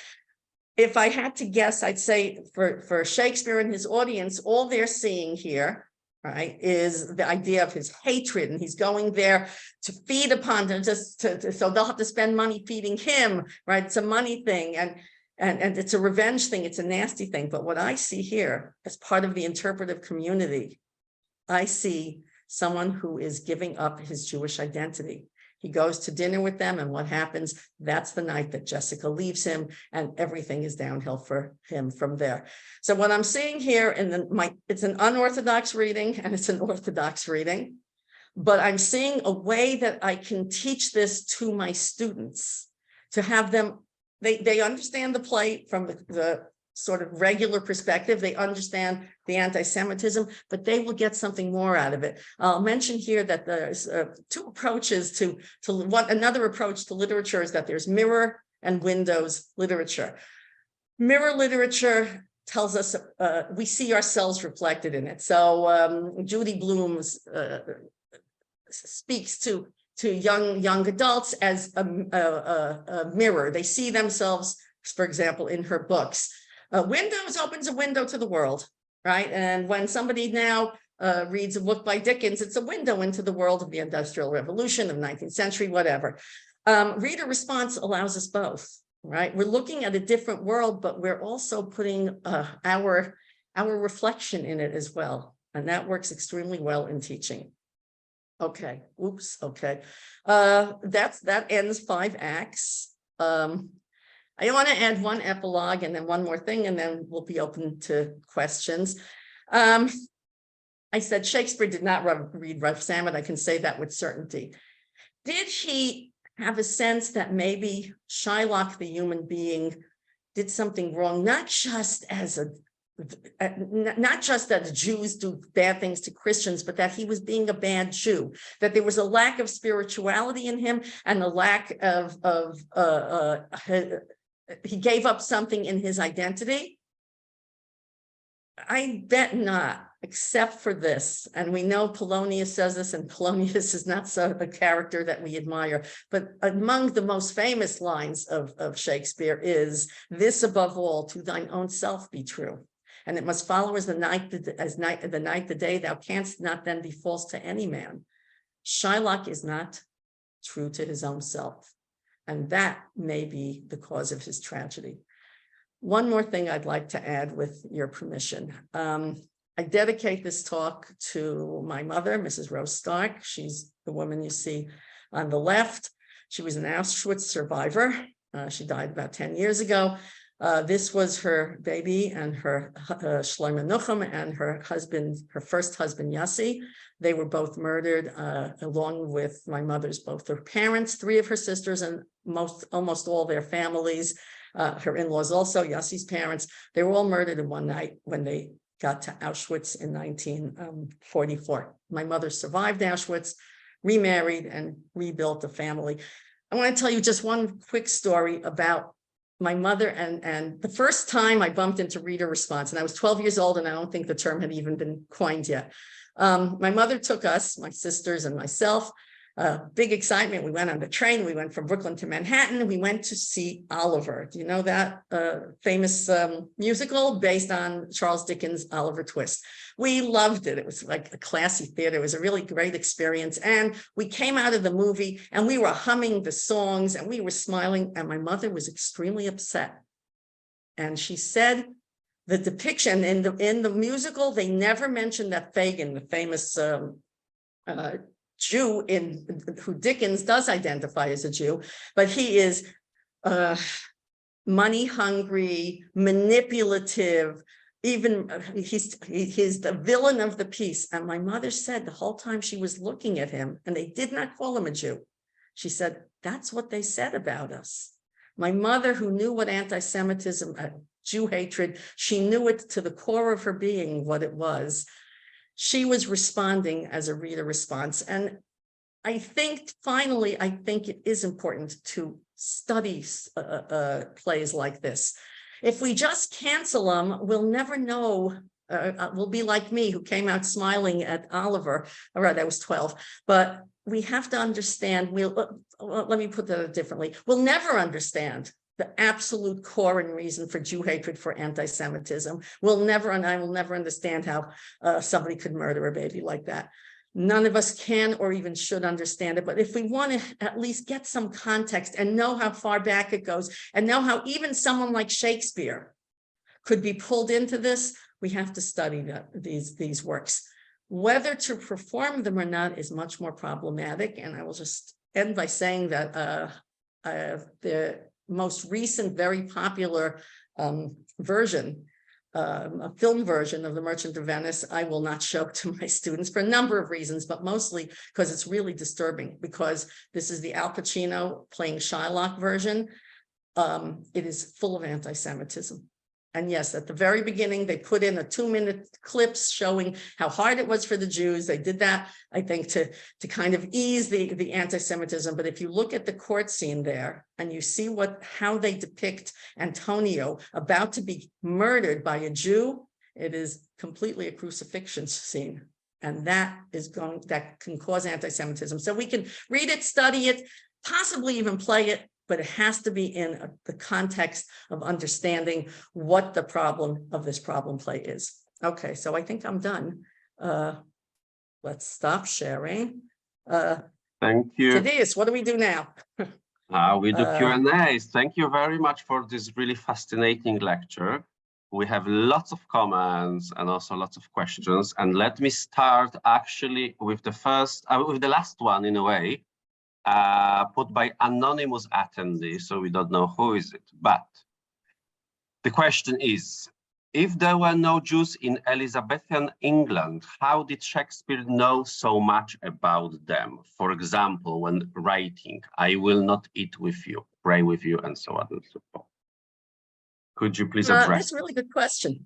If I had to guess, I'd say for Shakespeare and his audience, all they're seeing here, right, is the idea of his hatred, and he's going there to feed upon them, so they'll have to spend money feeding him, right? It's a money thing, and it's a revenge thing. It's a nasty thing. But what I see here as part of the interpretive community, I see someone who is giving up his Jewish identity. He goes to dinner with them, and what happens? That's the night that Jessica leaves him, and everything is downhill for him from there. So what I'm seeing here, it's an unorthodox reading, and it's an orthodox reading, but I'm seeing a way that I can teach this to my students, to have them. They understand the play from the sort of regular perspective. They understand the anti-Semitism, but they will get something more out of it. I'll mention here that there's two approaches to what another approach to literature is, that there's mirror and windows literature. Mirror literature tells us we see ourselves reflected in it. So Judy Blume's speaks to young adults as a mirror. They see themselves, for example, in her books. Windows opens a window to the world, right? And when somebody now reads a book by Dickens, it's a window into the world of the Industrial Revolution, of 19th century, whatever. Reader response allows us both, right? We're looking at a different world, but we're also putting our reflection in it as well. And that works extremely well in teaching. Okay, oops, okay. That ends 5 acts. I want to add one epilogue and then one more thing, and then we'll be open to questions. I said Shakespeare did not read Rough Salmon. I can say that with certainty. Did he have a sense that maybe Shylock, the human being, did something wrong, not just that Jews do bad things to Christians, but that he was being a bad Jew, that there was a lack of spirituality in him and a lack of he gave up something in his identity? I bet not, except for this. And we know Polonius says this, and Polonius is not so a character that we admire. But among the most famous lines of Shakespeare is, "This above all, to thine own self be true. And it must follow as the night the day, thou canst not then be false to any man." Shylock is not true to his own self. And that may be the cause of his tragedy. One more thing I'd like to add with your permission. I dedicate this talk to my mother, Mrs. Rose Stark. She's the woman you see on the left. She was an Auschwitz survivor. She died about 10 years ago. This was her baby and her Shlomo Nuchem and her husband, her first husband, Yossi. They were both murdered along with my mother's, both her parents, 3 of her sisters, and almost all their families. Her in-laws also, Yossi's parents. They were all murdered in one night when they got to Auschwitz in 1944. My mother survived Auschwitz, remarried, and rebuilt a family. I want to tell you just one quick story about my mother and the first time I bumped into reader response, and I was 12 years old, and I don't think the term had even been coined yet. My mother took us, my sisters and myself, big excitement. We went on the train. We went from Brooklyn to Manhattan. We went to see Oliver. Do you know that famous musical based on Charles Dickens' Oliver Twist? We loved it. It was like a classy theater. It was a really great experience. And we came out of the movie and we were humming the songs and we were smiling. And my mother was extremely upset. And she said the depiction in the musical, they never mentioned that Fagin, the famous Jew who Dickens does identify as a Jew, but he is money hungry, manipulative, even he's the villain of the piece. And my mother said the whole time she was looking at him, and they did not call him a Jew, she said, "That's what they said about us." My mother, who knew what anti-Semitism, Jew hatred, she knew it to the core of her being, what it was. She was responding as a reader response. And I think, finally, I think it is important to study plays like this. If we just cancel them, we'll never know. We'll be like me, who came out smiling at Oliver. All right, I was 12. But we have to understand, let me put that differently. We'll never understand the absolute core and reason for Jew hatred, for anti-Semitism. We'll never, and I will never understand how somebody could murder a baby like that. None of us can or even should understand it. But if we want to at least get some context and know how far back it goes, and know how even someone like Shakespeare could be pulled into this, we have to study these works. Whether to perform them or not is much more problematic. And I will just end by saying that the most recent, very popular version, a film version of The Merchant of Venice, I will not show to my students for a number of reasons, but mostly because it's really disturbing, because this is the Al Pacino playing Shylock version. It is full of anti-Semitism. And yes, at the very beginning, they put in a 2-minute clips showing how hard it was for the Jews. They did that, I think, to kind of ease the anti-Semitism. But if you look at the court scene there and you see how they depict Antonio about to be murdered by a Jew, it is completely a crucifixion scene. And that can cause anti-Semitism. So we can read it, study it, possibly even play it, but it has to be in the context of understanding what the problem of this problem play is. Okay, so I think I'm done. Let's stop sharing. Thank you. Thaddeus, what do we do now? We do Q&As. Thank you very much for this really fascinating lecture. we have lots of comments and also lots of questions. And let me start actually with the first, with the last one in a way, put by anonymous attendee. So we don't know who is it, but the question is, if there were no Jews in Elizabethan England, how did Shakespeare know so much about them? For example, when writing, I will not eat with you, pray with you, and so on and so forth. Could you please address? That's a really good question.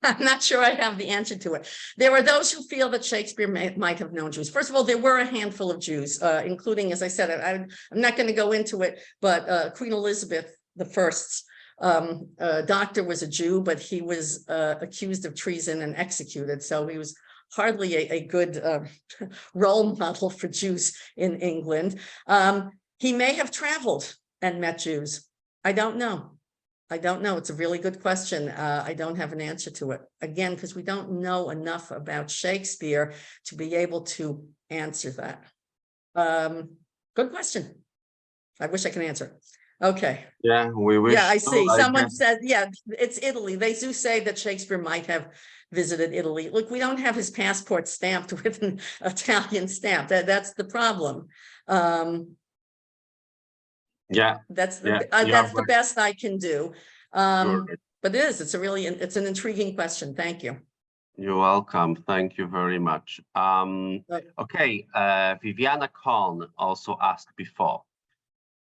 I'm not sure I have the answer to it. There are those who feel that Shakespeare might have known Jews. First of all, there were a handful of Jews, including, as I said, I'm not going to go into it, but Queen Elizabeth I's doctor was a Jew, but he was accused of treason and executed. So he was hardly a good role model for Jews in England. He may have traveled and met Jews. I don't know. I don't know. It's a really good question. I don't have an answer to it. Again, because we don't know enough about Shakespeare to be able to answer that. Good question. I wish I could answer. Okay. Yeah, we wish. Yeah, I see. Someone guess. said, yeah, it's Italy. They do say that Shakespeare might have visited Italy. Look, we don't have his passport stamped with an Italian stamp. That's the problem. Yeah, that's the best I can do. Sure. But it's an intriguing question. Thank you. You're welcome. Thank you very much. Okay, Viviana Kohn also asked before,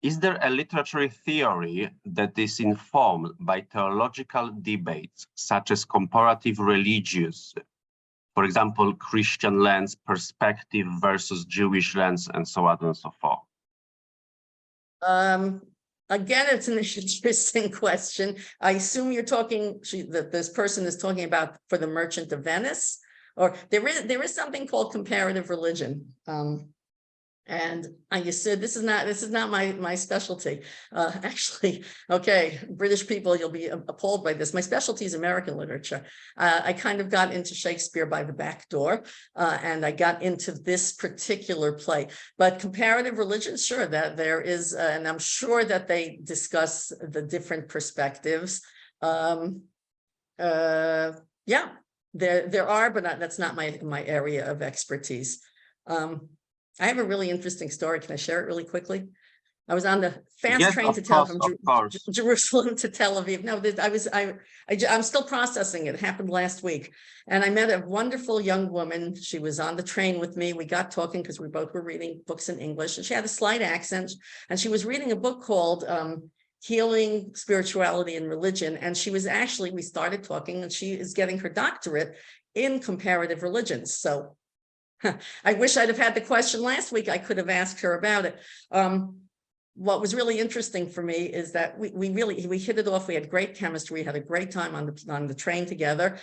is there a literary theory that is informed by theological debates, such as comparative religious, for example, Christian lens perspective versus Jewish lens, and so on and so forth? Again, it's an interesting question. I assume you're talking that this person is talking about for the Merchant of Venice, or there is something called comparative religion. And you said this is not my specialty. Actually, okay, British people, you'll be appalled by this. My specialty is American literature. I kind of got into Shakespeare by the back door, and I got into this particular play. But comparative religion, sure, that there is, and I'm sure that they discuss the different perspectives. Yeah, there are, but that's not my area of expertise. I have a really interesting story. Can I share it really quickly? I was on the fast train to from Jerusalem to Tel Aviv. No, I'm still processing it. It happened last week. And I met a wonderful young woman. She was on the train with me. We got talking because we both were reading books in English. And she had a slight accent. And she was reading a book called Healing, Spirituality, and Religion. And she was actually, we started talking, and she is getting her doctorate in comparative religions. So I wish I'd have had the question last week. I could have asked her about it. What was really interesting for me is that we hit it off. We had great chemistry. We had a great time on the train together.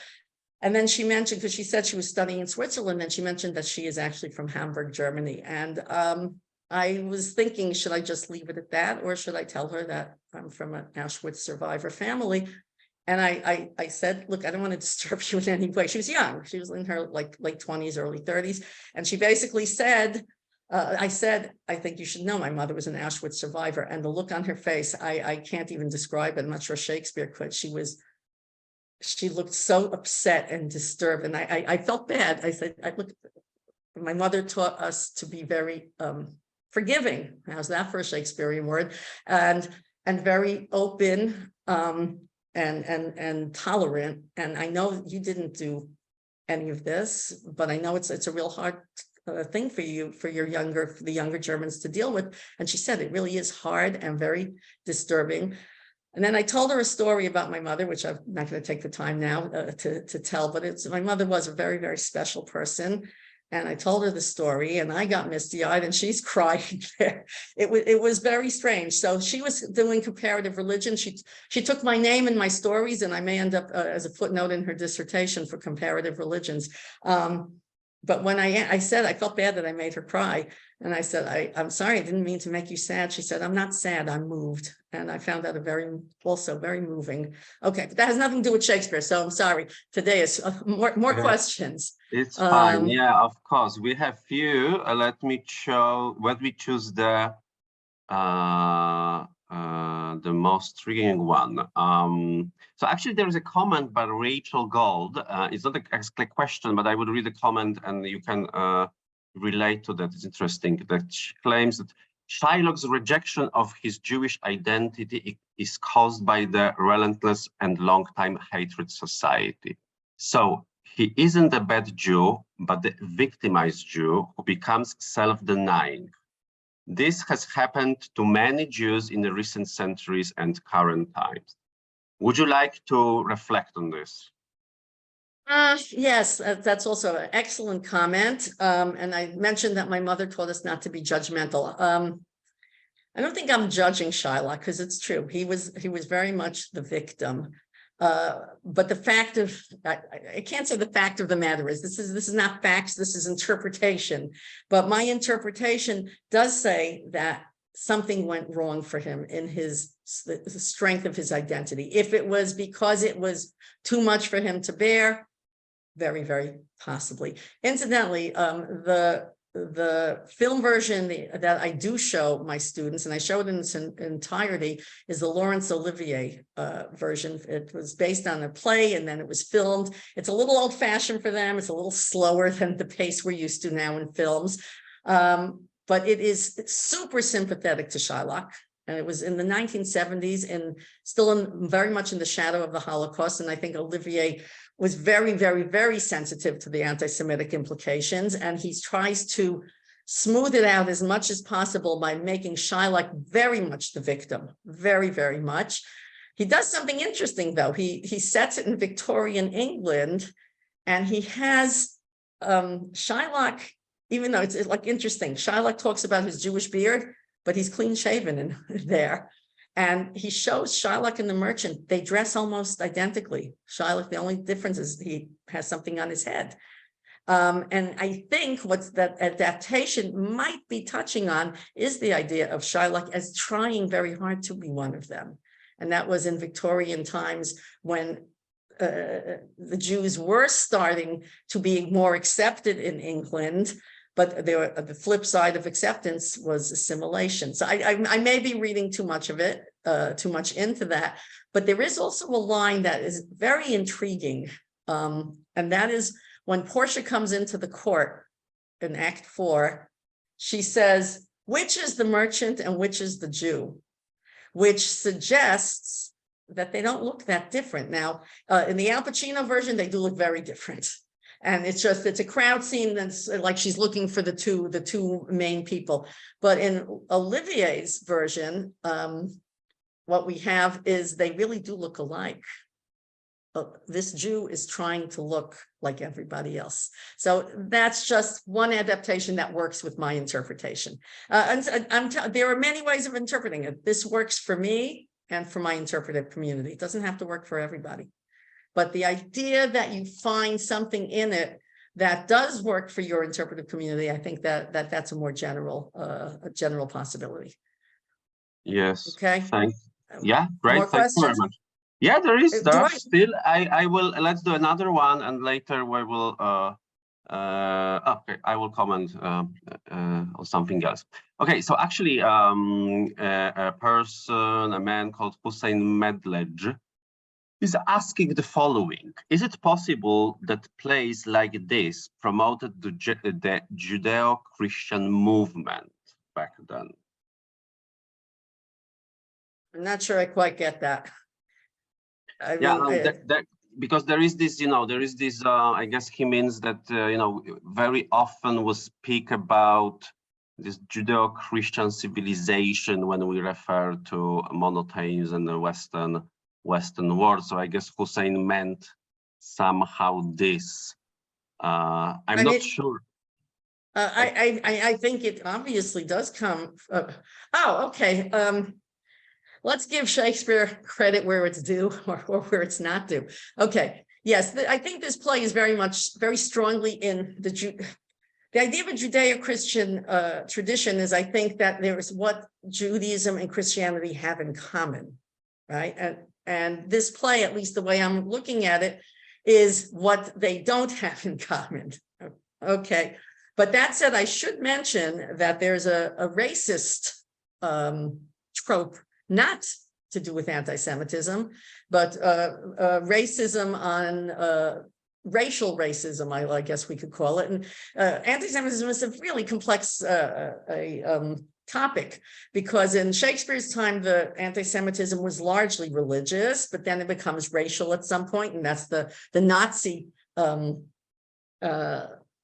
And then she mentioned, because she said she was studying in Switzerland, and she mentioned that she is actually from Hamburg, Germany. And I was thinking, should I just leave it at that, or should I tell her that I'm from an Auschwitz survivor family? And I said, look, I don't want to disturb you in any way. She was young. She was in her late 20s, early 30s. And she basically said, I said, I think you should know my mother was an Auschwitz survivor. And the look on her face, I can't even describe it. I'm not sure Shakespeare could. She looked so upset and disturbed. And I felt bad. I said, look, my mother taught us to be very forgiving. How's that for a Shakespearean word? And very open. And tolerant. And I know you didn't do any of this, but I know it's a real hard thing for you, for the younger Germans to deal with. And she said it really is hard and very disturbing. And then I told her a story about my mother, which I'm not going to take the time now to tell, but my mother was a very, very special person. And I told her the story, and I got misty-eyed, and she's crying there. It was very strange. So she was doing comparative religion. She took my name in my stories, and I may end up as a footnote in her dissertation for comparative religions. But when I said, I felt bad that I made her cry. And I said, I'm sorry, I didn't mean to make you sad. She said, I'm not sad, I'm moved. And I found that also very moving. Okay, but that has nothing to do with Shakespeare. So I'm sorry. Today is more questions. It's fine. Yeah, of course. We have few. Let me choose the the most intriguing one. So actually there is a comment by Rachel Gold. It's not a question, but I would read the comment and you can relate to that. It's interesting that she claims that Shylock's rejection of his Jewish identity is caused by the relentless and long-time hatred society. So he isn't a bad Jew, but the victimized Jew who becomes self-denying. This has happened to many Jews in the recent centuries and current times. Would you like to reflect on this? Yes, that's also an excellent comment. And I mentioned that my mother taught us not to be judgmental. I don't think I'm judging Shylock because it's true. He was very much the victim. But the fact of, I can't say the fact of the matter is, this is not facts, this is interpretation. But my interpretation does say that something went wrong for him in the strength of his identity. If it was because it was too much for him to bear, very, very possibly. Incidentally, the film version that I do show my students, and I show it in its entirety, is the Laurence Olivier version. It was based on a play and then it was filmed. It's a little old-fashioned for them. It's a little slower than the pace we're used to now in films. But it's super sympathetic to Shylock. And it was in the 1970s and still very much in the shadow of the Holocaust. And I think Olivier was very, very, very sensitive to the anti-Semitic implications. And he tries to smooth it out as much as possible by making Shylock very much the victim, very, very much. He does something interesting, though. He sets it in Victorian England, and he has Shylock, even though it's like interesting, Shylock talks about his Jewish beard, but he's clean shaven in there. And he shows Shylock and the merchant, they dress almost identically. Shylock, the only difference is he has something on his head. And I think what that adaptation might be touching on is the idea of Shylock as trying very hard to be one of them. And that was in Victorian times when the Jews were starting to be more accepted in England. But the flip side of acceptance was assimilation. So I may be reading too much of it, too much into that, but there is also a line that is very intriguing. And that is when Portia comes into the court in Act 4, she says, which is the merchant and which is the Jew, which suggests that they don't look that different. Now, in the Al Pacino version, they do look very different. And it's a crowd scene that's like she's looking for the two main people. But in Olivier's version, what we have is they really do look alike. This Jew is trying to look like everybody else. So that's just one adaptation that works with my interpretation. There are many ways of interpreting it. This works for me and for my interpretive community. It doesn't have to work for everybody. But the idea that you find something in it that does work for your interpretive community, I think that's a more general possibility. Yes. Okay. Thanks. Yeah, great. More Thank you very questions? much. Yeah, there are still. I will. Let's do another one, and later we will. Okay, I will comment on something else. Okay, so actually, a man called Hussein Medlej, is asking the following: is it possible that plays like this promoted the Judeo-Christian movement back then? I'm not sure I quite get that. Because there is this, I guess he means that, very often we speak about this Judeo-Christian civilization when we refer to monotheism in the Western world. So I guess Hussein meant somehow this. I'm not sure. I think it obviously does come. Okay. Let's give Shakespeare credit where it's due or where it's not due. Okay. Yes, I think this play is very strongly in the idea of a Judeo-Christian tradition is, I think, that there is what Judaism and Christianity have in common, right? And this play, at least the way I'm looking at it, is what they don't have in common. Okay. But that said, I should mention that there's a racist trope not to do with anti-Semitism, but racism on racial racism, I guess we could call it. And anti-Semitism is a really complex topic, because in Shakespeare's time, the anti-Semitism was largely religious, but then it becomes racial at some point, and that's the Nazi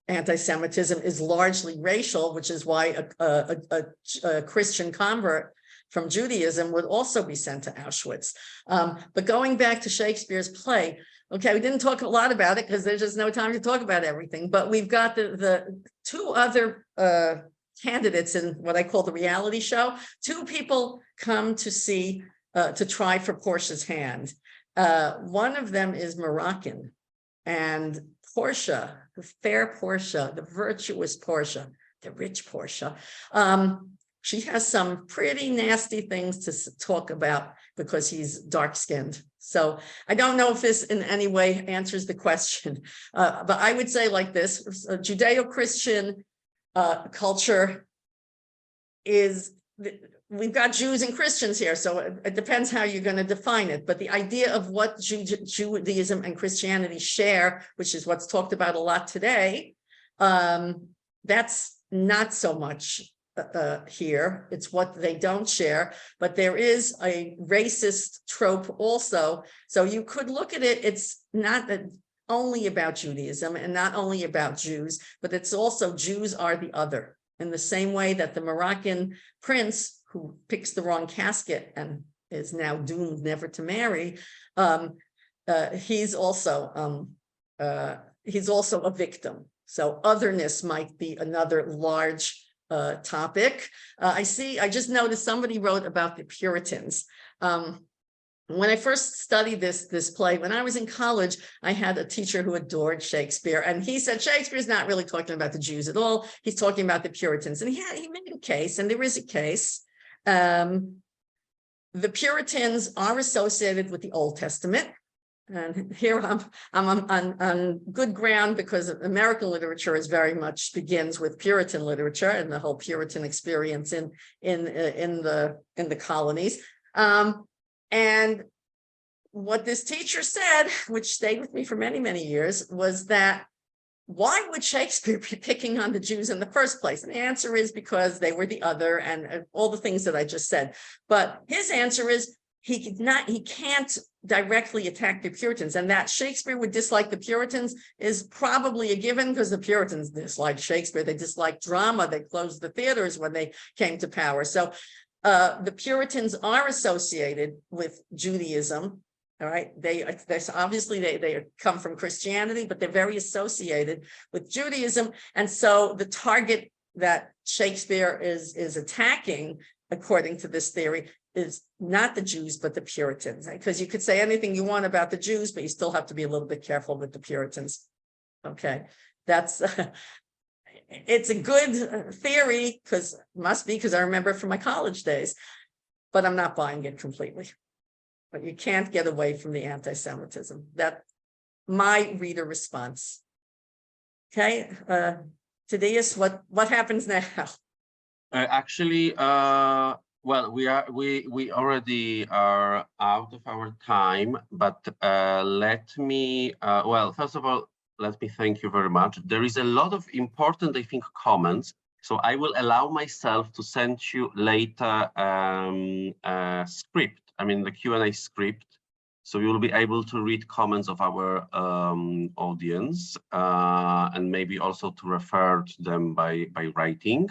anti-Semitism is largely racial, which is why a Christian convert from Judaism would also be sent to Auschwitz. But going back to Shakespeare's play, okay, we didn't talk a lot about it because there's just no time to talk about everything, but we've got the two other candidates in what I call the reality show. Two people come to see, to try for Portia's hand. One of them is Moroccan, and Portia, the fair Portia, the virtuous Portia, the rich Portia, she has some pretty nasty things to talk about because he's dark-skinned. So I don't know if this in any way answers the question, but I would say like this: Judeo-Christian culture is, we've got Jews and Christians here, so it depends how you're going to define it. But the idea of what Judaism and Christianity share, which is what's talked about a lot today, that's not so much here. It's what they don't share, but there is a racist trope also. So you could look at it, it's not only about Judaism and not only about Jews, but it's also Jews are the other, in the same way that the Moroccan prince who picks the wrong casket and is now doomed never to marry, he's also a victim. So otherness might be another large topic. I just noticed somebody wrote about the Puritans. When I first studied this play, when I was in college, I had a teacher who adored Shakespeare, and he said Shakespeare's not really talking about the Jews at all. He's talking about the Puritans, and he made a case, and there is a case. The Puritans are associated with the Old Testament. And here I'm on good ground, because American literature is very much begins with Puritan literature and the whole Puritan experience in the colonies. And what this teacher said, which stayed with me for many, many years, was that why would Shakespeare be picking on the Jews in the first place? And the answer is because they were the other and all the things that I just said. But his answer is he can't directly attack the Puritans, and that Shakespeare would dislike the Puritans is probably a given, because the Puritans disliked Shakespeare. They disliked drama. They closed the theaters when they came to power. So the Puritans are associated with Judaism. All right, they obviously they come from Christianity, but they're very associated with Judaism. And so the target that Shakespeare is attacking, according to this theory, is not the Jews, but the Puritans. Because you could say anything you want about the Jews, but you still have to be a little bit careful with the Puritans. Okay, that's it's a good theory, because I remember it from my college days, but I'm not buying it completely. But you can't get away from the anti-Semitism. That's my reader response. Okay, Thaddeus, what happens now? Actually, well, we already are out of our time, but let me, well, first of all, let me thank you very much. There is a lot of important, I think, comments. So I will allow myself to send you later a script, I mean, the Q&A script. So you will be able to read comments of our audience and maybe also to refer to them by writing.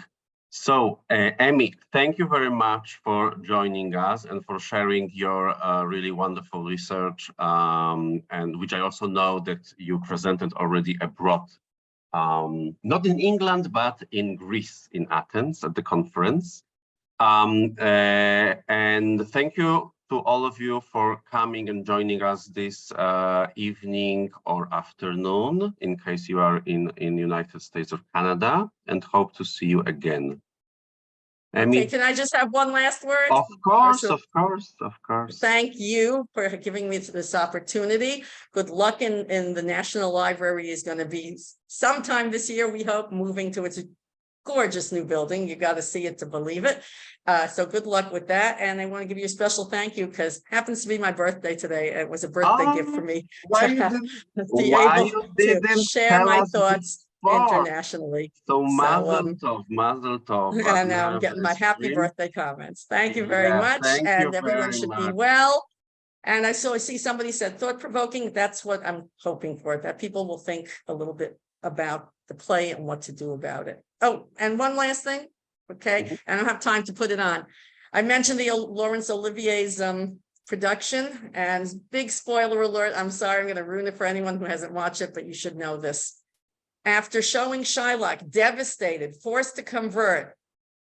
So, Emmy, thank you very much for joining us and for sharing your really wonderful research, and which I also know that you presented already abroad, not in England, but in Greece, in Athens at the conference. And thank you to all of you for coming and joining us this evening or afternoon, in case you are in United States or Canada, and hope to see you again. Emmy? Okay, can I just have one last word? Of course, of course, of course. Thank you for giving me this opportunity. Good luck in the National Library is going to be sometime this year, we hope, moving to its gorgeous new building. You got to see it to believe it. So good luck with that. And I want to give you a special thank you because it happens to be my birthday today. It was a birthday gift for me Why to you have, didn't, be why able you to didn't share tell my us thoughts before? internationally. So So, Mazel Tov. and now I'm getting my happy Stream. birthday comments. Thank you very Yeah, much. thank you And everyone very should be much. well. And I see somebody said thought-provoking. That's what I'm hoping for, that people will think a little bit about the play and what to do about it. Oh, and one last thing. Okay, I don't have time to put it on. I mentioned the Laurence Olivier's production, and big spoiler alert. I'm sorry, I'm going to ruin it for anyone who hasn't watched it, but you should know this. After showing Shylock devastated, forced to convert,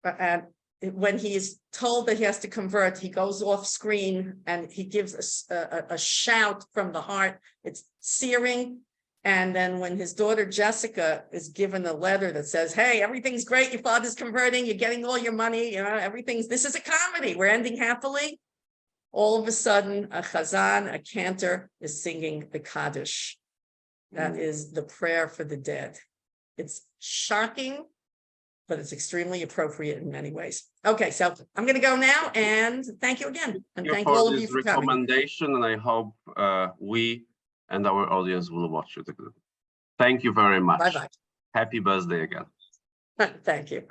and when he is told that he has to convert, he goes off screen and he gives a shout from the heart. It's searing. And then when his daughter Jessica is given a letter that says, hey, everything's great, your father's converting, you're getting all your money, you know, this is a comedy, we're ending happily. All of a sudden, a chazan, a cantor, is singing the Kaddish. That is the prayer for the dead. It's shocking, but it's extremely appropriate in many ways. Okay, so I'm going to go now, and thank you again. And thank all of you for coming. Recommendation, and I hope we and our audience will watch it again. Thank you very much. Bye-bye. Happy birthday again. Thank you.